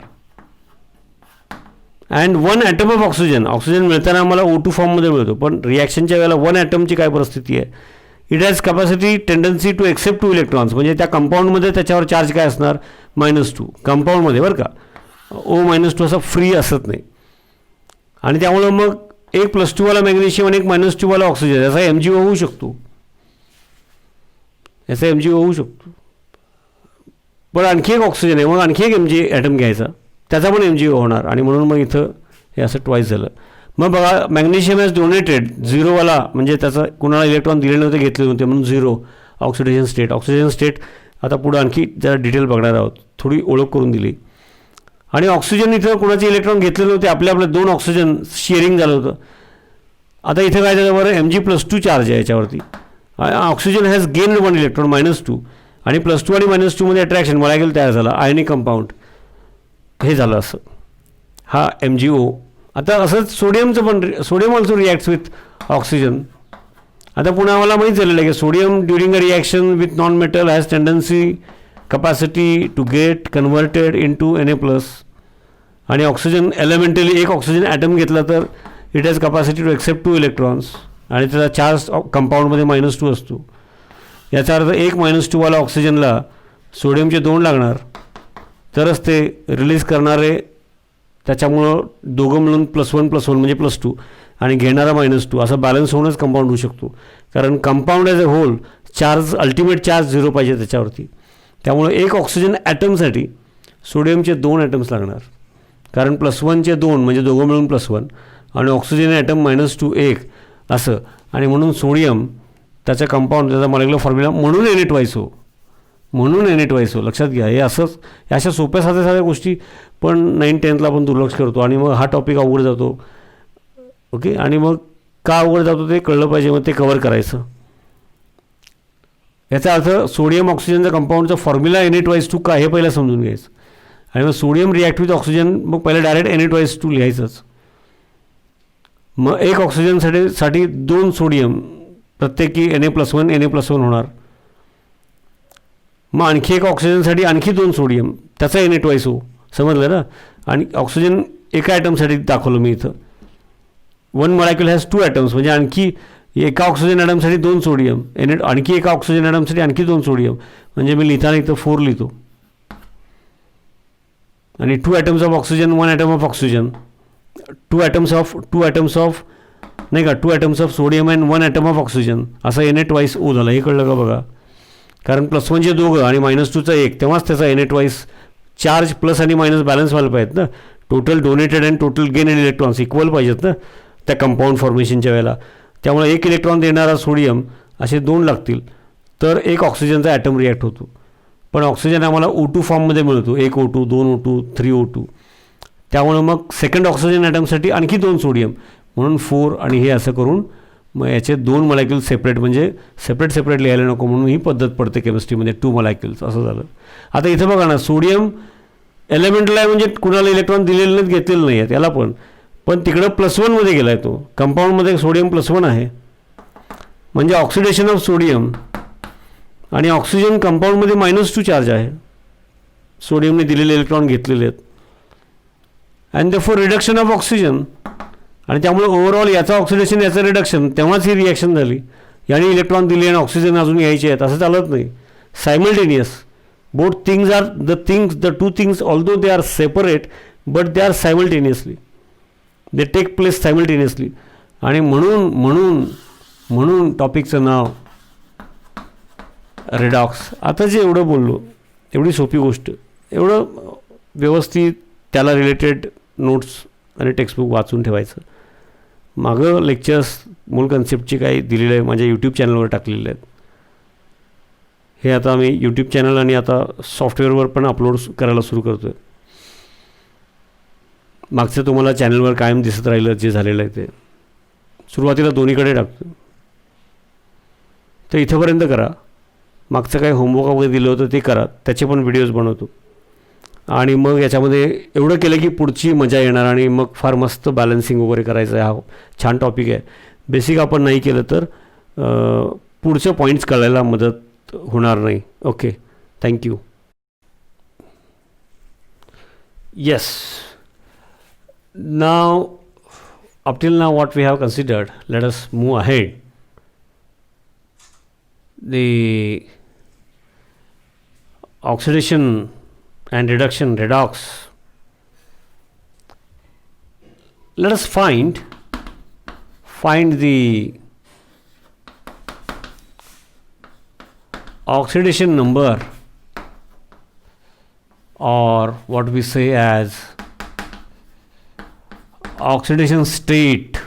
and 1 atom of oxygen, oxygen मिळताना आम्हाला O2 फॉर्ममध्ये मिळतो, पण रिॲक्शनच्या वेळेला 1 ॲटमची काय परिस्थिती आहे, it has capacity tendency to accept 2 electrons, म्हणजे त्या कंपाऊंडमध्ये त्याच्यावर चार्ज काय असणार, -2 कंपाऊंडमध्ये, बरं का, O- असं फ्री असत नाही. आणि त्यामुळं मग एक +2 वाला मॅग्नेशियम आणि एक -2 वाला ऑक्सिजन, याचा MgO होऊ शकतो, पण आणखी एक ऑक्सिजन आहे, मग आणखी एक Mg ॲटम घ्यायचा, त्याचा पण MgO होणार, आणि म्हणून मग इथं हे असं ट्वाईस झालं. मग बघा, मॅग्नेशियम हॅज डोनेटेड 0 वाला, म्हणजे त्याचा कुणाला इलेक्ट्रॉन दिले नव्हते, घेतले नव्हते, म्हणून 0 ऑक्सिडेशन स्टेट. आता पुढं आणखी जरा डिटेल बघणार आहोत, थोडी ओळख करून दिली. आणि ऑक्सिजन इथं कुणाचे इलेक्ट्रॉन घेतले नव्हते, आपले 2 ऑक्सिजन शेअरिंग झालं होतं. आता इथं काय झालं बरं, Mg+2 चार्ज आहे याच्यावरती, ऑक्सिजन हॅज गेन 1 इलेक्ट्रॉन -2, आणि +2 आणि -2 मध्ये अट्रॅक्शन मॉलिक्यूल तयार झाला, आयनिक कंपाऊंड, हे झालं असं, हा MgO. आता असंच सोडियमचं पण, sodium also reacts with oxygen. आता पुन्हा आम्हाला माहीत झालेलं आहे की sodium during a reaction with non metal has tendency capacity to get converted into Na+. आणि ऑक्सिजन एलिमेंटली एक ऑक्सिजन ॲटम घेतला तर it has capacity to accept 2 electrons आणि त्याचा चार्ज कंपाऊंडमध्ये -2 असतो. याचा अर्थ एक -2 वाला ऑक्सिजनला सोडियमचे 2 लागणार तरच ते रिलीज करणारे, त्याच्यामुळं दोघं मिळून +1+1 म्हणजे +2 आणि घेणारा -2 असा बॅलन्स होऊनच कंपाऊंड होऊ शकतो. कारण compound as a whole charge ultimate charge 0 पाहिजे त्याच्यावरती. त्यामुळे एक ऑक्सिजन ॲटमसाठी सोडियमचे 2 ॲटम्स लागणार, कारण +1चे 2 म्हणजे दोघं मिळून +1 आणि ऑक्सिजन ॲटम -2 1 असं. आणि म्हणून सोडियम त्याचा कंपाऊंड त्याचा मॉलिक्युलर फॉर्म्युला म्हणून Na2SO, म्हणून Na2SO लक्षात घ्या. हे असंच अशा सोप्या साध्या गोष्टी पण 9-10ला आपण दुर्लक्ष करतो आणि मग हा टॉपिक अवघड जातो. ओके, आणि मग का अवघड जातो ते कळलं पाहिजे, मग ते कवर करायचं. याचा अर्थ सोडियम ऑक्सिजनचा कंपाऊंडचा फॉर्म्युला Na2SO का हे पहिलं समजून घ्यायचं आणि मग सोडियम रिॲक्ट विथ ऑक्सिजन मग पहिलं डायरेक्ट Na2SO लिहायचंच. मग एक ऑक्सिजनसाठी 2 सोडियम प्रत्येकी Na+1 Na+1 होणार. मग आणखी एक ऑक्सिजनसाठी आणखी 2 सोडियम त्याचा Na2SO समजलं ना. आणि ऑक्सिजन एका ॲटमसाठी दाखवलं मी इथं. 1 मॉलिक्युल हॅज 2 ॲटम्स म्हणजे आणखी एका ऑक्सिजन ॲटमसाठी 2 सोडियम आणखी एका ऑक्सिजन ॲटमसाठी आणखी 2 सोडियम म्हणजे मी लिहिताना इथं 4 लिहितो. आणि 2 atoms of oxygen 1 atom of oxygen 2 atoms of नाही का 2 atoms of sodium and 1 atom of oxygen असं Na2SO झालं. हे कळलं का बघा. कारण +1चे दोघं आणि -2चा 1 तेव्हाच त्याचा Na2 चार्ज प्लस आणि मायनस बॅलन्स व्हायला पाहिजेत ना. Total donated and total gain in electrons equal पाहिजेत ना त्या कंपाऊंड फॉर्मेशनच्या वेळेला. त्यामुळे 1 इलेक्ट्रॉन देणारा सोडियम असे 2 लागतील तर एक ऑक्सिजनचा ॲटम रिॲक्ट होतो. पण ऑक्सिजन आम्हाला O2 फॉर्ममध्ये मिळतो, 1 O2 2 O2 3 O2. त्यामुळे मग सेकंड ऑक्सिजन ॲटमसाठी आणखी 2 सोडियम म्हणून 4 आणि हे असं करून मग याचे 2 मॉलिक्युल सेपरेट म्हणजे सेपरेट लिहायला नको म्हणून ही पद्धत पडते केमिस्ट्रीमध्ये 2 मॉलिक्युल्स असं झालं. आता इथं बघा ना सोडियम एलिमेंटला आहे म्हणजे कुणाला इलेक्ट्रॉन दिलेले नाहीत घेतलेलं नाही आहे त्याला पण तिकडं +1मध्ये गेला आहे तो. कंपाऊंडमध्ये सोडियम +1 आहे म्हणजे ऑक्सिडेशन ऑफ सोडियम आणि ऑक्सिजन कंपाऊंडमध्ये -2 चार्ज आहे. सोडियमने दिलेले इलेक्ट्रॉन घेतलेले आहेत and therefore reduction of oxygen. आणि त्यामुळे ओव्हरऑल याचा ऑक्सिडेशन याचं रिडक्शन तेव्हाच ही रिॲक्शन झाली. याने इलेक्ट्रॉन दिले आणि ऑक्सिजन अजून यायचे आहेत असं चालत नाही. Simultaneous both things are the two things although they are separate but they are simultaneously they take place simultaneously. आणि म्हणून टॉपिकचं नाव रेडॉक्स. आता जे एवढं बोललो एवढी सोपी गोष्ट एवढं व्यवस्थित त्याला रिलेटेड नोट्स आणि टेक्स्टबुक वाचून ठेवायचं. मागं लेक्चर्स मूळ कन्सेप्टचे काही दिलेले आहे माझ्या यूट्यूब चॅनलवर टाकलेले आहेत. हे आता मी यूट्यूब चॅनल आणि आता सॉफ्टवेअरवर पण अपलोड करायला सुरू करतो आहे. मागचं तुम्हाला चॅनलवर कायम दिसत राहिलं जे झालेलं आहे ते. सुरुवातीला दोन्हीकडे टाकतो. तर इथंपर्यंत करा. मागचं काही होमवर्क वगैरे दिलं होतं ते करा, त्याचे पण व्हिडिओज बनवतो. आणि मग याच्यामध्ये एवढं केलं की पुढची मजा येणार आणि मग फार मस्त बॅलन्सिंग वगैरे करायचं आहे. हा छान टॉपिक आहे. बेसिक आपण नाही केलं तर पुढचे पॉईंट्स कळायला मदत होणार नाही. Okay, thank you. Yes, now up till now what we have considered, let us move ahead. The oxidation and reduction, redox. Let us find the oxidation number, or what we say as oxidation state.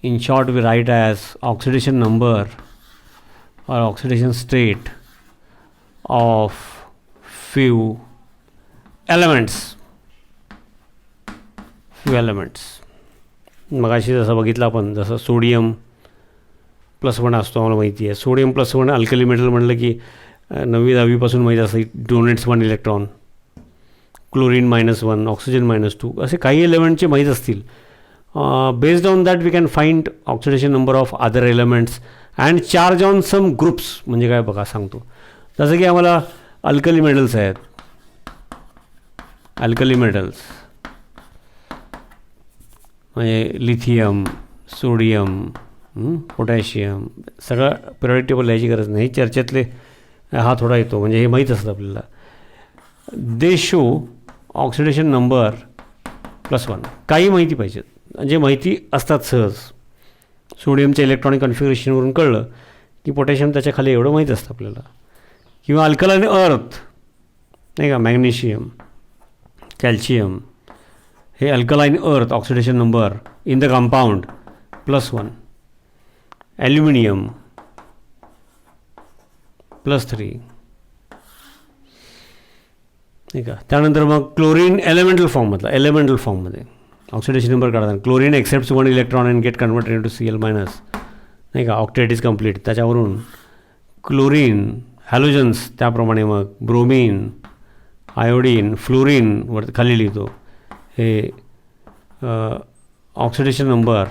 In short we write as oxidation number or oxidation state of few elements. मगाशी जसं बघितलं आपण, जसं sodium +1 असतो आम्हाला माहिती आहे. Sodium +1 alkali metal म्हणलं की 9वी 10वीपासून माहीत असतं, डोनेट्स 1 इलेक्ट्रॉन. क्लोरीन -1, ऑक्सिजन -2 असे काही एलिमेंटचे माहीत असतील. Based on that we can find oxidation number of other elements and charge on some groups. म्हणजे काय बघा सांगतो, जसं की आम्हाला अल्कली मेटल्स आहेत, अल्कली मेटल्स म्हणजे लिथियम, सोडियम, पोटॅशियम, सगळं पिरियडिक टेबल लिहायची गरज नाही, चर्चेतले हा थोडा येतो, म्हणजे हे माहीत असतं आपल्याला. दे शो ऑक्सिडेशन नंबर +1. काही माहिती पाहिजे, म्हणजे माहिती असतात सहज. सोडियमच्या इलेक्ट्रॉनिक कन्फिगरेशनवरून कळलं की पोटॅशियम त्याच्या खाली एवढं माहीत असतं आपल्याला. किंवा अल्कलाइन अर्थ नाही का, मॅग्नेशियम, कॅल्शियम, हे alkaline earth oxidation number in the compound +1. Aluminium +3 नाही का. त्यानंतर मग क्लोरीन एलिमेंटल फॉर्ममध्ये ऑक्सिडेशन नंबर काढतात. Chlorine accepts 1 electron and get converted into Cl- नाही का, ऑक्टेट इज कम्प्लीट. त्याच्यावरून क्लोरीन, हॅलोजन्स त्याप्रमाणे मग ब्रोमीन, आयोडीन, फ्लोरीन वर खाली लिहितो. हे ऑक्सिडेशन नंबर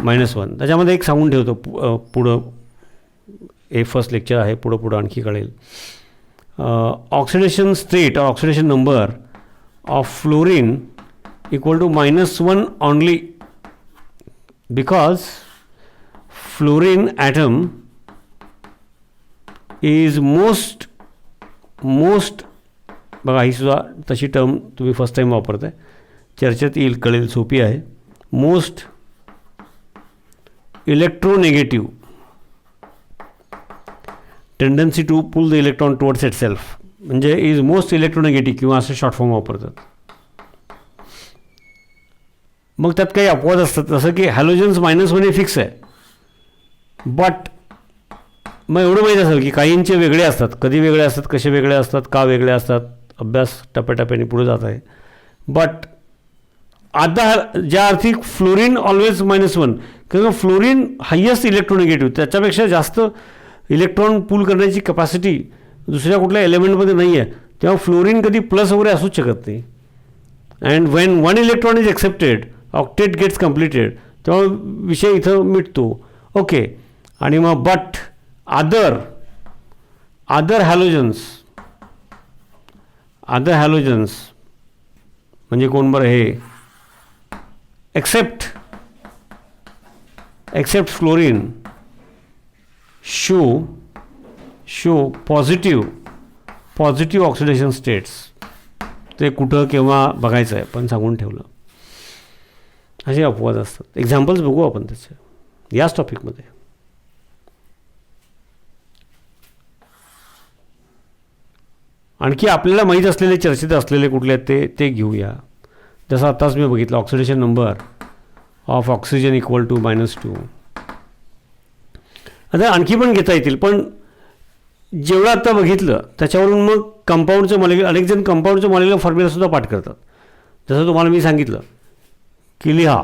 -1. त्याच्यामध्ये एक सांगून ठेवतो, पुढं हे फर्स्ट लेक्चर आहे, पुढं आणखी कळेल. ऑक्सिडेशन स्टेट और oxidation number of fluorine equal to -1 only because fluorine atom is most बघा, ही सुद्धा तशी टर्म तुम्ही फर्स्ट टाईम वापरताय, चर्चेत येईल, कळेल, सोपी आहे. Most electronegative tendency to pull the electron towards itself, म्हणजे इज मोस्ट इलेक्ट्रोनेगेटिव्ह किंवा असं शॉर्ट फॉर्म वापरतात. मग त्यात काही अपवाद असतात, जसं की हॅलोजन्स -1 फिक्स आहे. बट मग एवढं माहीत असेल की काहींचे वेगळे असतात. कधी वेगळे असतात, कसे वेगळे असतात, का वेगळे असतात, अभ्यास टप्प्याटप्प्याने पुढे जात आहे. बट आता ज्या अर्थी फ्लोरीन ऑलवेज -1, किंवा फ्लोरीन हायेस्ट इलेक्ट्रोनेगेटिव्ह, त्याच्यापेक्षा जास्त इलेक्ट्रॉन पूल करण्याची कपॅसिटी दुसऱ्या कुठल्या एलिमेंटमध्ये नाही आहे, तेव्हा फ्लोरीन कधी प्लस वगैरे असूच शकत नाही. And when 1 electron is accepted, octet gets completed, तेव्हा विषय इथं मिटतो. ओके. आणि मग बट अदर हॅलोजन्स म्हणजे कोण बरं, हे except fluorine show positive oxidation states. ते कुठं केव्हा बघायचं आहे, पण सांगून ठेवलं. असे अपवाद असतात. एक्झाम्पल्स बघू आपण त्याचे याच टॉपिकमध्ये. आणखी आपल्याला माहीत असलेले, चर्चेत असलेले कुठले आहेत ते घेऊया. जसं आत्ताच मी बघितलं, oxidation number of oxygen equal to -2. आता आणखी पण घेता येतील, पण जेवढं आत्ता बघितलं त्याच्यावरून मग कंपाऊंडचं मॉलिक्युलर, अनेक जण कंपाऊंडचं मॉलिक्युलर फॉर्म्युलासुद्धा पाठ करतात. जसं तुम्हाला मी सांगितलं की लिहा,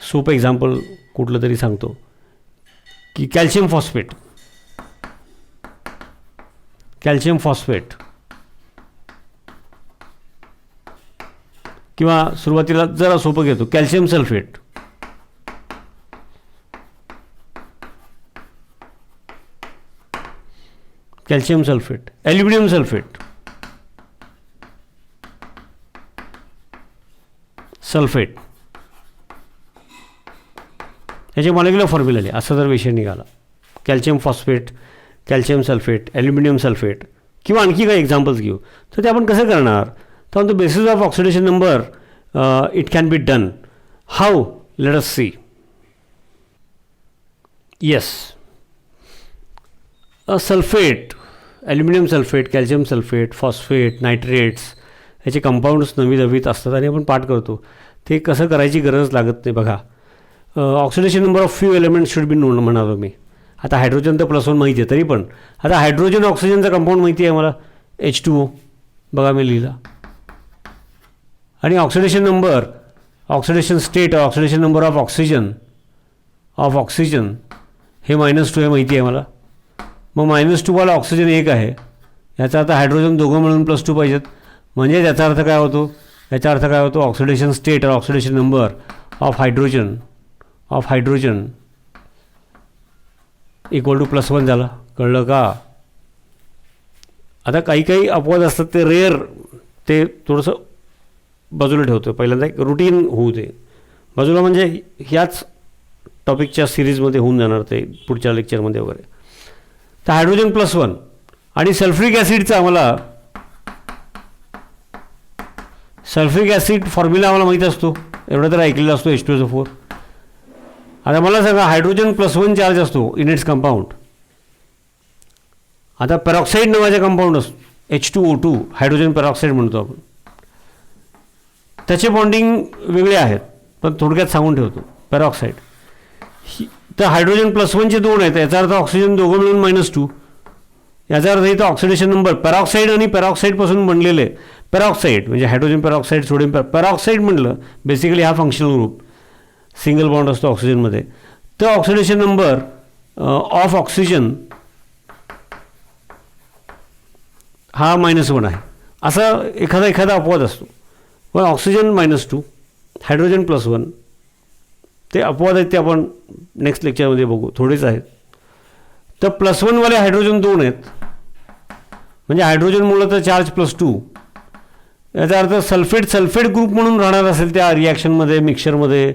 सोपं एक्झाम्पल कुठलं तरी सांगतो की कॅल्शियम फॉस्फेट किंवा सुरुवातीला जरा सोपं घेतो, कॅल्शियम सल्फेट. ॲल्युमिनियम सल्फेट याचे मॉलिक्युलर फॉर्म्युला लिहा. असा जर विषय निघाला, calcium phosphate, calcium sulphate, aluminium sulphate, किंवा आणखी काही एक्झाम्पल्स घेऊ, तर ते आपण कसं करणार. तर on the basis of oxidation number it can be done. How? Let us see. Yes, sulphate, aluminium sulphate, calcium sulphate, phosphate, nitrates याचे कंपाऊंड्स नवीत असतात आणि आपण पाठ करतो. ते कसं करायची गरज लागत नाही. बघा, oxidation number of few elements should be known म्हणालो मी. आता हायड्रोजन तर +1 माहिती आहे, तरी पण आता हायड्रोजन ऑक्सिजनचा कंपाऊंड माहिती आहे मला, H2O. बघा मी लिहिला. आणि oxidation number, oxidation state, oxidation number of oxygen हे -2 हे माहिती आहे मला. मग -2 वाला ऑक्सिजन 1 आहे, याचा अर्थ हायड्रोजन दोघं मिळून +2 पाहिजेत. म्हणजे याचा अर्थ काय होतो, ऑक्सिडेशन स्टेट और oxidation number of hydrogen equal to +1 झाला. कळलं का? आता काही काही अपवाद असतात ते रेअर, ते थोडंसं बाजूला ठेवतो. पहिल्यांदा एक रुटीन होऊ दे बाजूला, म्हणजे ह्याच टॉपिकच्या सिरीजमध्ये होऊन जाणार ते पुढच्या लेक्चरमध्ये वगैरे. तर हायड्रोजन +1 आणि सल्फ्युरिक ॲसिडचा आम्हाला सल्फ्युरिक ॲसिड फॉर्म्युला आम्हाला माहीत असतो, एवढं तर ऐकलेला असतो H2SO4. आता मला सांगा हायड्रोजन +1 चार्ज असतो इन इट्स कंपाऊंड. आता पेरॉक्साईड नावाचा कंपाऊंड असतो H2O2, हायड्रोजन पेरॉक्साईड म्हणतो आपण. त्याचे बॉन्डिंग वेगळे आहेत, पण थोडक्यात सांगून ठेवतो. पेरॉक्साईड तर हायड्रोजन +1चे 2 आहेत, याचा अर्थ ऑक्सिजन दोघं मिळून -2. याचा अर्थ इथं ऑक्सिडेशन नंबर पेरॉक्साईड आणि पेरॉक्साईडपासून बनलेले पेरॉक्साईड म्हणजे हायड्रोजन पेरॉक्साईड, सोडियम पेरॉक्साईड म्हणलं बेसिकली हा फंक्शनल ग्रुप, सिंगल बॉन्ड असतो ऑक्सिजनमध्ये. तर ऑक्सिडेशन नंबर ऑफ ऑक्सिजन हा -1 आहे. असा एखादा अपवाद असतो. पण ऑक्सिजन -2, हायड्रोजन +1 ते अपवाद आहेत, ते आपण नेक्स्ट लेक्चरमध्ये बघू, थोडेच आहेत. तर +1 वाले हायड्रोजन 2 आहेत, म्हणजे हायड्रोजन मुळे तर चार्ज +2. याचा अर्थ सल्फेट ग्रुप म्हणून राहणार असेल त्या रिॲक्शनमध्ये, मिक्सचरमध्ये,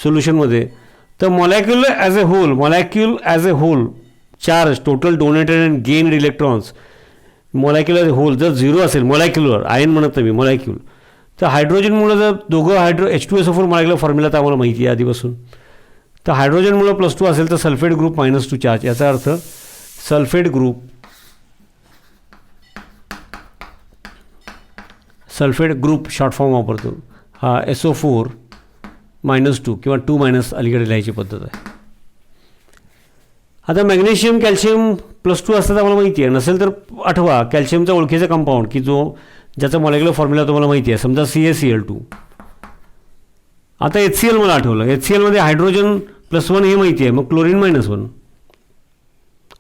सोल्युशनमध्ये. तर molecule as a whole charge total donated and gained electrons, molecule as a whole जर 0 असेल, मॉलिक्युलर आयन म्हणत नाही मी, मॉलिक्यूल, तर हायड्रोजनमुळे जर दोघं H2SO4 मॉलिक्युलर फॉर्म्युला तर आम्हाला माहिती आहे आधीपासून. तर हायड्रोजनमुळे +2 असेल तर सल्फेट ग्रुप -2 चार्ज. याचा अर्थ सल्फेट ग्रुप शॉर्ट फॉर्म वापरतो हा SO4 -2 किंवा 2- अलीकडे लिहायची पद्धत आहे. आता मॅग्नेशियम कॅल्शियम +2 असतात आम्हाला माहिती आहे. नसेल तर आठवा कॅल्शियमचा ओळखीचा कंपाऊंड की ज्याचा मॉलिक्युलर फॉर्म्युला तुम्हाला माहिती आहे, समजा CaCl2. आता HCl मला आठवलं, HClमध्ये हायड्रोजन +1 हे माहिती आहे, मग क्लोरीन -1.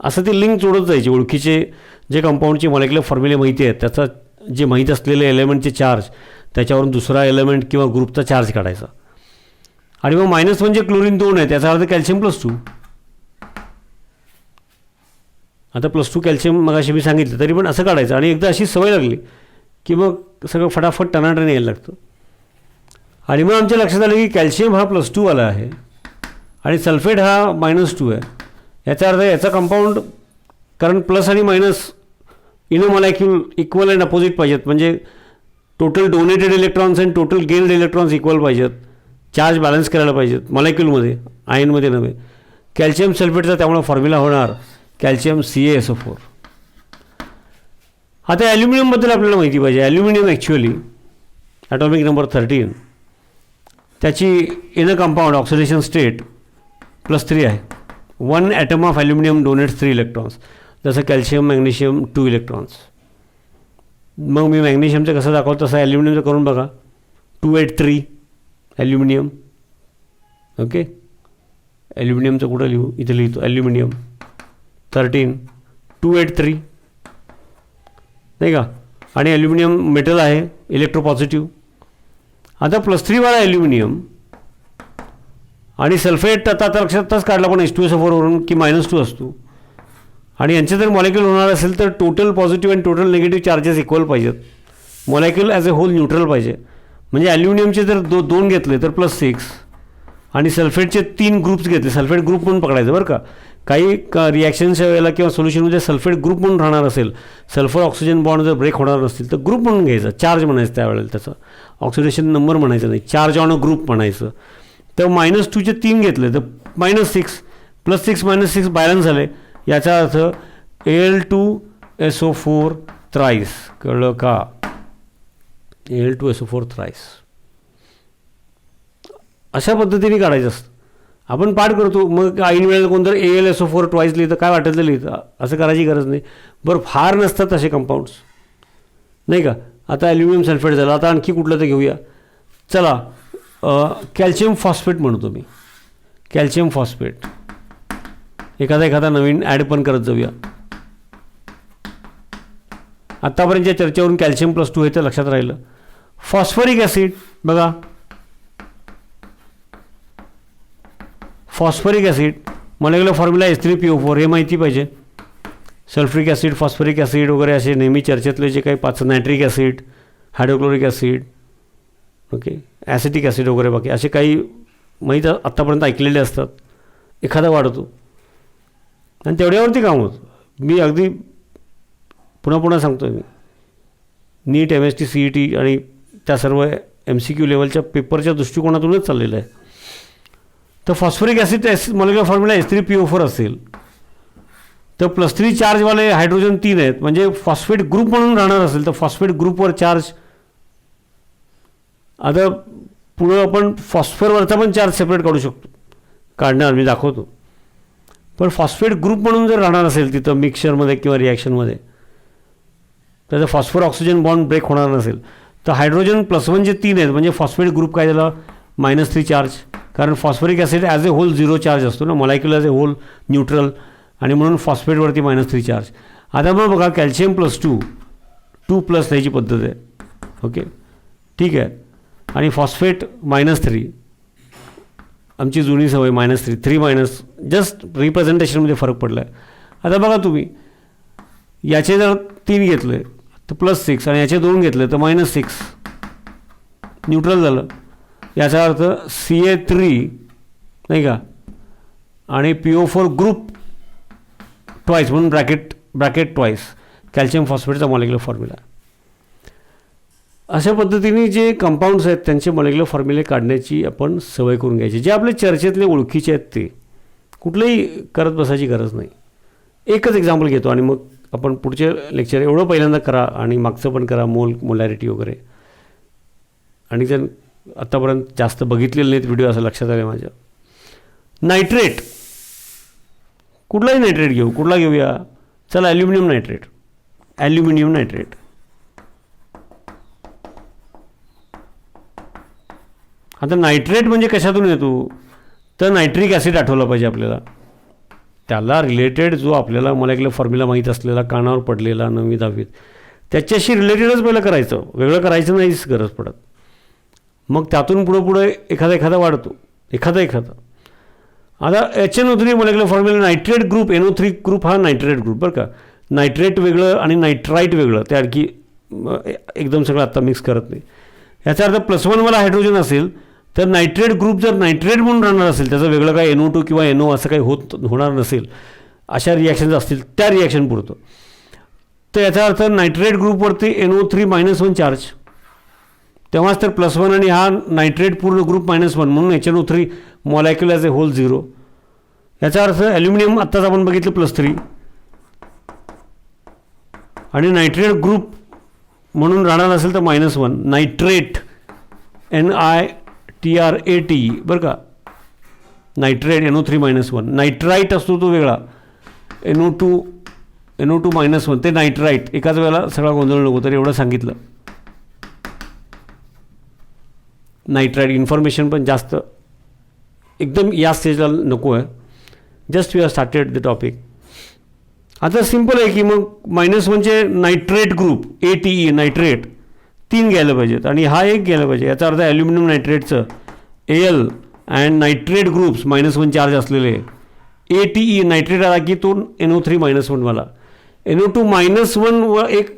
असं ती लिंक जोडत जायची. ओळखीचे जे कंपाऊंडचे मॉलिक्युलर फॉर्म्युले माहिती आहेत, त्याचा जे माहीत असलेले एलिमेंटचे चार्ज त्याच्यावरून दुसरा एलिमेंट किंवा ग्रुपचा चार्ज काढायचा. आणि मग -1 म्हणजे क्लोरीन 2 आहे, त्याचा अर्थ कॅल्शियम +2. आता +2 कॅल्शियम मगाशी मी सांगितलं, तरी पण असं काढायचं. आणि एकदा अशी सवय लागली की मग सगळं फटाफट टनाटन यायला लागतं. आणि मग आमच्या लक्षात आलं की कॅल्शियम हा +2 वाला आहे आणि सल्फेट हा -2 आहे. याचा अर्थ याचा कंपाऊंड, कारण प्लस आणि minus in a molecule equal and opposite पाहिजेत, म्हणजे टोटल डोनेटेड इलेक्ट्रॉन्स आणि टोटल गेन्ड इलेक्ट्रॉन्स इक्वल पाहिजेत, चार्ज बॅलन्स करायला पाहिजेत मॉलिक्यूलमध्ये, आयनमध्ये नव्हे. कॅल्शियम सल्फेटचा त्यामुळे फॉर्म्युला होणार कॅल्शियम CaSO4. आता ॲल्युमिनियमबद्दल आपल्याला माहिती पाहिजे. ॲल्युमिनियम ॲक्च्युअली ॲटॉमिक नंबर 13, त्याची in a compound oxidation state +3 आहे. 1 atom of aluminium donates 3 electrons, जसं कॅल्शियम मॅग्नेशियम 2 इलेक्ट्रॉन्स. मग मी मॅग्नेशियमचं कसं दाखवतो तसं ॲल्युमिनियमचं करून बघा. 283 ॲल्युमिनियम. ओके, ॲल्युमिनियमचं कुठं लिहू, इथे लिहितो ॲल्युमिनियम 13 283 नाही का. आणि ॲल्युमिनियम मेटल आहे, इलेक्ट्रोपॉझिटिव्ह. आता +3 वाला ॲल्युमिनियम आणि सल्फेट आता लक्षातच काढला पण H2SO4 वरून की -2 असतो. आणि यांचे जर मॉलिक्यूल होणार असेल तर टोटल पॉझिटिव्ह आणि टोटल निगेटिव्ह चार्जेस इक्वल पाहिजेत. Molecule as a whole neutral पाहिजे. म्हणजे ॲल्युमिनियमचे जर 2 घेतले तर +6 आणि सल्फेटचे 3 ग्रुप्स घेतले, सल्फेट ग्रुप म्हणून पकडायचं बरं का. काही रिॲक्शनच्या वेळेला किंवा सोल्युशनमध्ये सल्फेट ग्रुप म्हणून राहणार असेल, सल्फर ऑक्सिजन बॉन्ड जर ब्रेक होणार नसतील तर ग्रुप म्हणून घ्यायचं, चार्ज म्हणायचं त्यावेळेला, त्याचा ऑक्सिडेशन नंबर म्हणायचं नाही, चार्ज ऑन अ ग्रुप म्हणायचं. तर -2चे 3 घेतले तर -6 +6 -6 बॅलन्स झाले. याचा अर्थ Al2SO4 थ्राईस. कळलं का? Al2SO4 थ्राईस अशा पद्धतीने काढायचं असतं. आपण पाठ करतो, मग ऐन वेळेला कोणतं AlSO4 ट्वाईस लिहितं, काय वाटेल तर लिहितं, असं करायची गरज नाही. बरं, फार नसतात असे कंपाऊंड्स नाही का. आता ॲल्युमिनियम सल्फेट झालं, आता आणखी कुठलं तर घेऊया. चला, कॅल्शियम फॉस्फेट म्हणतो मी, कॅल्शियम फॉस्फेट. एखादा नवीन ॲड पण करत जाऊया. आत्तापर्यंतच्या चर्चेवरून कॅल्शियम +2 हे तर लक्षात राहिलं. फॉस्फरिक ॲसिड बघा, phosphoric acid molecular formula H3PO4 हे माहिती पाहिजे. सल्फ्रिक ॲसिड, फॉस्फरिक ॲसिड वगैरे असे नेहमी चर्चेतले जे काही 5 nitric acid, hydrochloric acid, okay, acetic acid वगैरे बाकी असे काही माहीत आत्तापर्यंत ऐकलेले असतात. एखादा वाढतो आणि तेवढ्यावरती काम होतं. मी अगदी पुन्हा सांगतो मी, नीट, MST, CET आणि त्या सर्व MCQ लेवलच्या पेपरच्या दृष्टिकोनातूनच चाललेलं आहे. तर phosphoric acid molecular formula H3PO4 असेल तर +3 चार्जवाले हायड्रोजन 3 आहेत, म्हणजे फॉस्फेट ग्रुप म्हणून राहणार असेल तर फॉस्फेट ग्रुपवर चार्ज. आता पुढं आपण फॉस्फरवरचा पण चार्ज सेपरेट काढू शकतो, काढणार मी दाखवतो. पण फॉस्फेट ग्रुप म्हणून जर राहणार असेल तिथं मिक्सचरमध्ये किंवा रिॲक्शनमध्ये, त्याचा फॉस्फर ऑक्सिजन बॉन्ड ब्रेक होणार नसेल तर हायड्रोजन +1 जे 3 आहेत म्हणजे फॉस्फेट ग्रुप काय झाला -3 चार्ज, कारण फॉस्फरिक ॲसिड ॲज ए होल 0 चार्ज असतो ना, मॉलिक्युल ॲज ए होल न्यूट्रल, आणि म्हणून फॉस्फेटवरती -3 चार्ज. आता मग बघा कॅल्शियम +2 2+ ह्याची पद्धत आहे, ओके, ठीक आहे. आणि फॉस्फेट -3, आमची जुनी सवय -3 3- जस्ट रिप्रेझेंटेशनमध्ये फरक पडला आहे. आता बघा तुम्ही याचे जर 3 घेतले तर +6 आणि याचे 2 घेतले तर -6, न्यूट्रल झालं. याचा अर्थ Ca3 नाही का, आणि PO4 ग्रुप ट्वाईस म्हणून ब्रॅकेट ट्वाईस कॅल्शियम फॉस्फेटचा मॉलिक्युलर फॉर्म्युला. अशा पद्धतीने जे कंपाऊंड्स आहेत त्यांचे मॉलिक्युलर फॉर्म्युले काढण्याची आपण सवय करून घ्यायची. जे आपले चर्चेतले ओळखीचे आहेत ते कुठलेही करत बसायची गरज नाही. एकच एक्झाम्पल घेतो आणि मग आपण पुढचे लेक्चर एवढं पहिल्यांदा करा आणि मागचं पण करा, मोलॅरिटी वगैरे. आणि जर आत्तापर्यंत जास्त बघितलेले नाहीत व्हिडिओ असं लक्षात आलं माझ्या. नायट्रेट, कुठलाही नायट्रेट घेऊ, कुठला घेऊया, चला ॲल्युमिनियम नायट्रेट. आता नायट्रेट म्हणजे कशातून येतो तर नायट्रिक ॲसिड आठवलं पाहिजे आपल्याला. त्याला रिलेटेड जो आपल्याला मॉलिक्युलर फॉर्म्युला माहीत असलेला, कानावर पडलेला 9वी 10वीत, त्याच्याशी रिलेटेडच पहिलं करायचं, वेगळं करायचं नाहीच गरज पडत. मग त्यातून पुढं एखादा वाढतो, एखादा. आता HNO3 molecular formula nitrate group, NO3 group हा नायट्रेट ग्रुप बरं का. नायट्रेट वेगळं आणि नायट्राईट वेगळं, ते आणखी एकदम सगळं आत्ता मिक्स करत नाही. याचा अर्थ +1 वाला हायड्रोजन असेल तर नायट्रेट ग्रुप जर नायट्रेट म्हणून राहणार असेल, त्याचं वेगळं काय NO2 किंवा NO असं काही होणार नसेल, अशा रिॲक्शन्स असतील त्या रिॲक्शन पुरतं. तर याचा अर्थ नायट्रेट ग्रुपवरती NO3 -1 चार्ज, तेव्हाच तर +1 आणि हा नायट्रेट पूर्ण ग्रुप -1 म्हणून HNO3 मॉलिक्युल ॲज ए होल 0. याचा अर्थ ॲल्युमिनियम आत्ताच आपण बघितलं +3 आणि नायट्रेट ग्रुप म्हणून राहणार असेल तर -1 नायट्रेट NITRATE बरं का. नायट्रेट NO3 -1, नायट्राईट असतो तो वेगळा, NO2 -1 ते नायट्राईट. एकाच वेळेला सगळा गोंधळ नको, तर एवढं सांगितलं. नायट्राईट इन्फॉर्मेशन पण जास्त एकदम या स्टेजला नको आहे, just we are started the topic. आता सिम्पल आहे की मग -1 म्हणजे नायट्रेट ग्रुप ATE नायट्रेट 3 घ्यायला पाहिजेत आणि हा 1 घ्यायला पाहिजे. याचा अर्थ ॲल्युमिनियम नायट्रेटचं AL and nitrate groups -1 charge असलेले. ATE नायट्रेट आला की तो NO3 -1 वाला. NO2 -1 व एक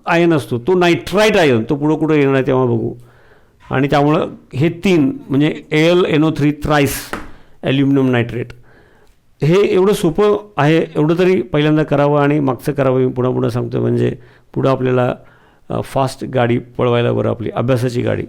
आयन असतो तो नायट्राईट आयन, तो पुढं येणार आहे तेव्हा बघू. आणि त्यामुळं हे 3 म्हणजे AlNO3 थ्राईस ॲल्युमिनियम नायट्रेट. हे एवढं सोपं आहे, एवढं तरी पहिल्यांदा करावं आणि मागचं करावं. मी पुन्हा सांगतो, म्हणजे पुढं आपल्याला फास्ट गाडी पळवायला बरं, आपली अभ्यासाची गाडी.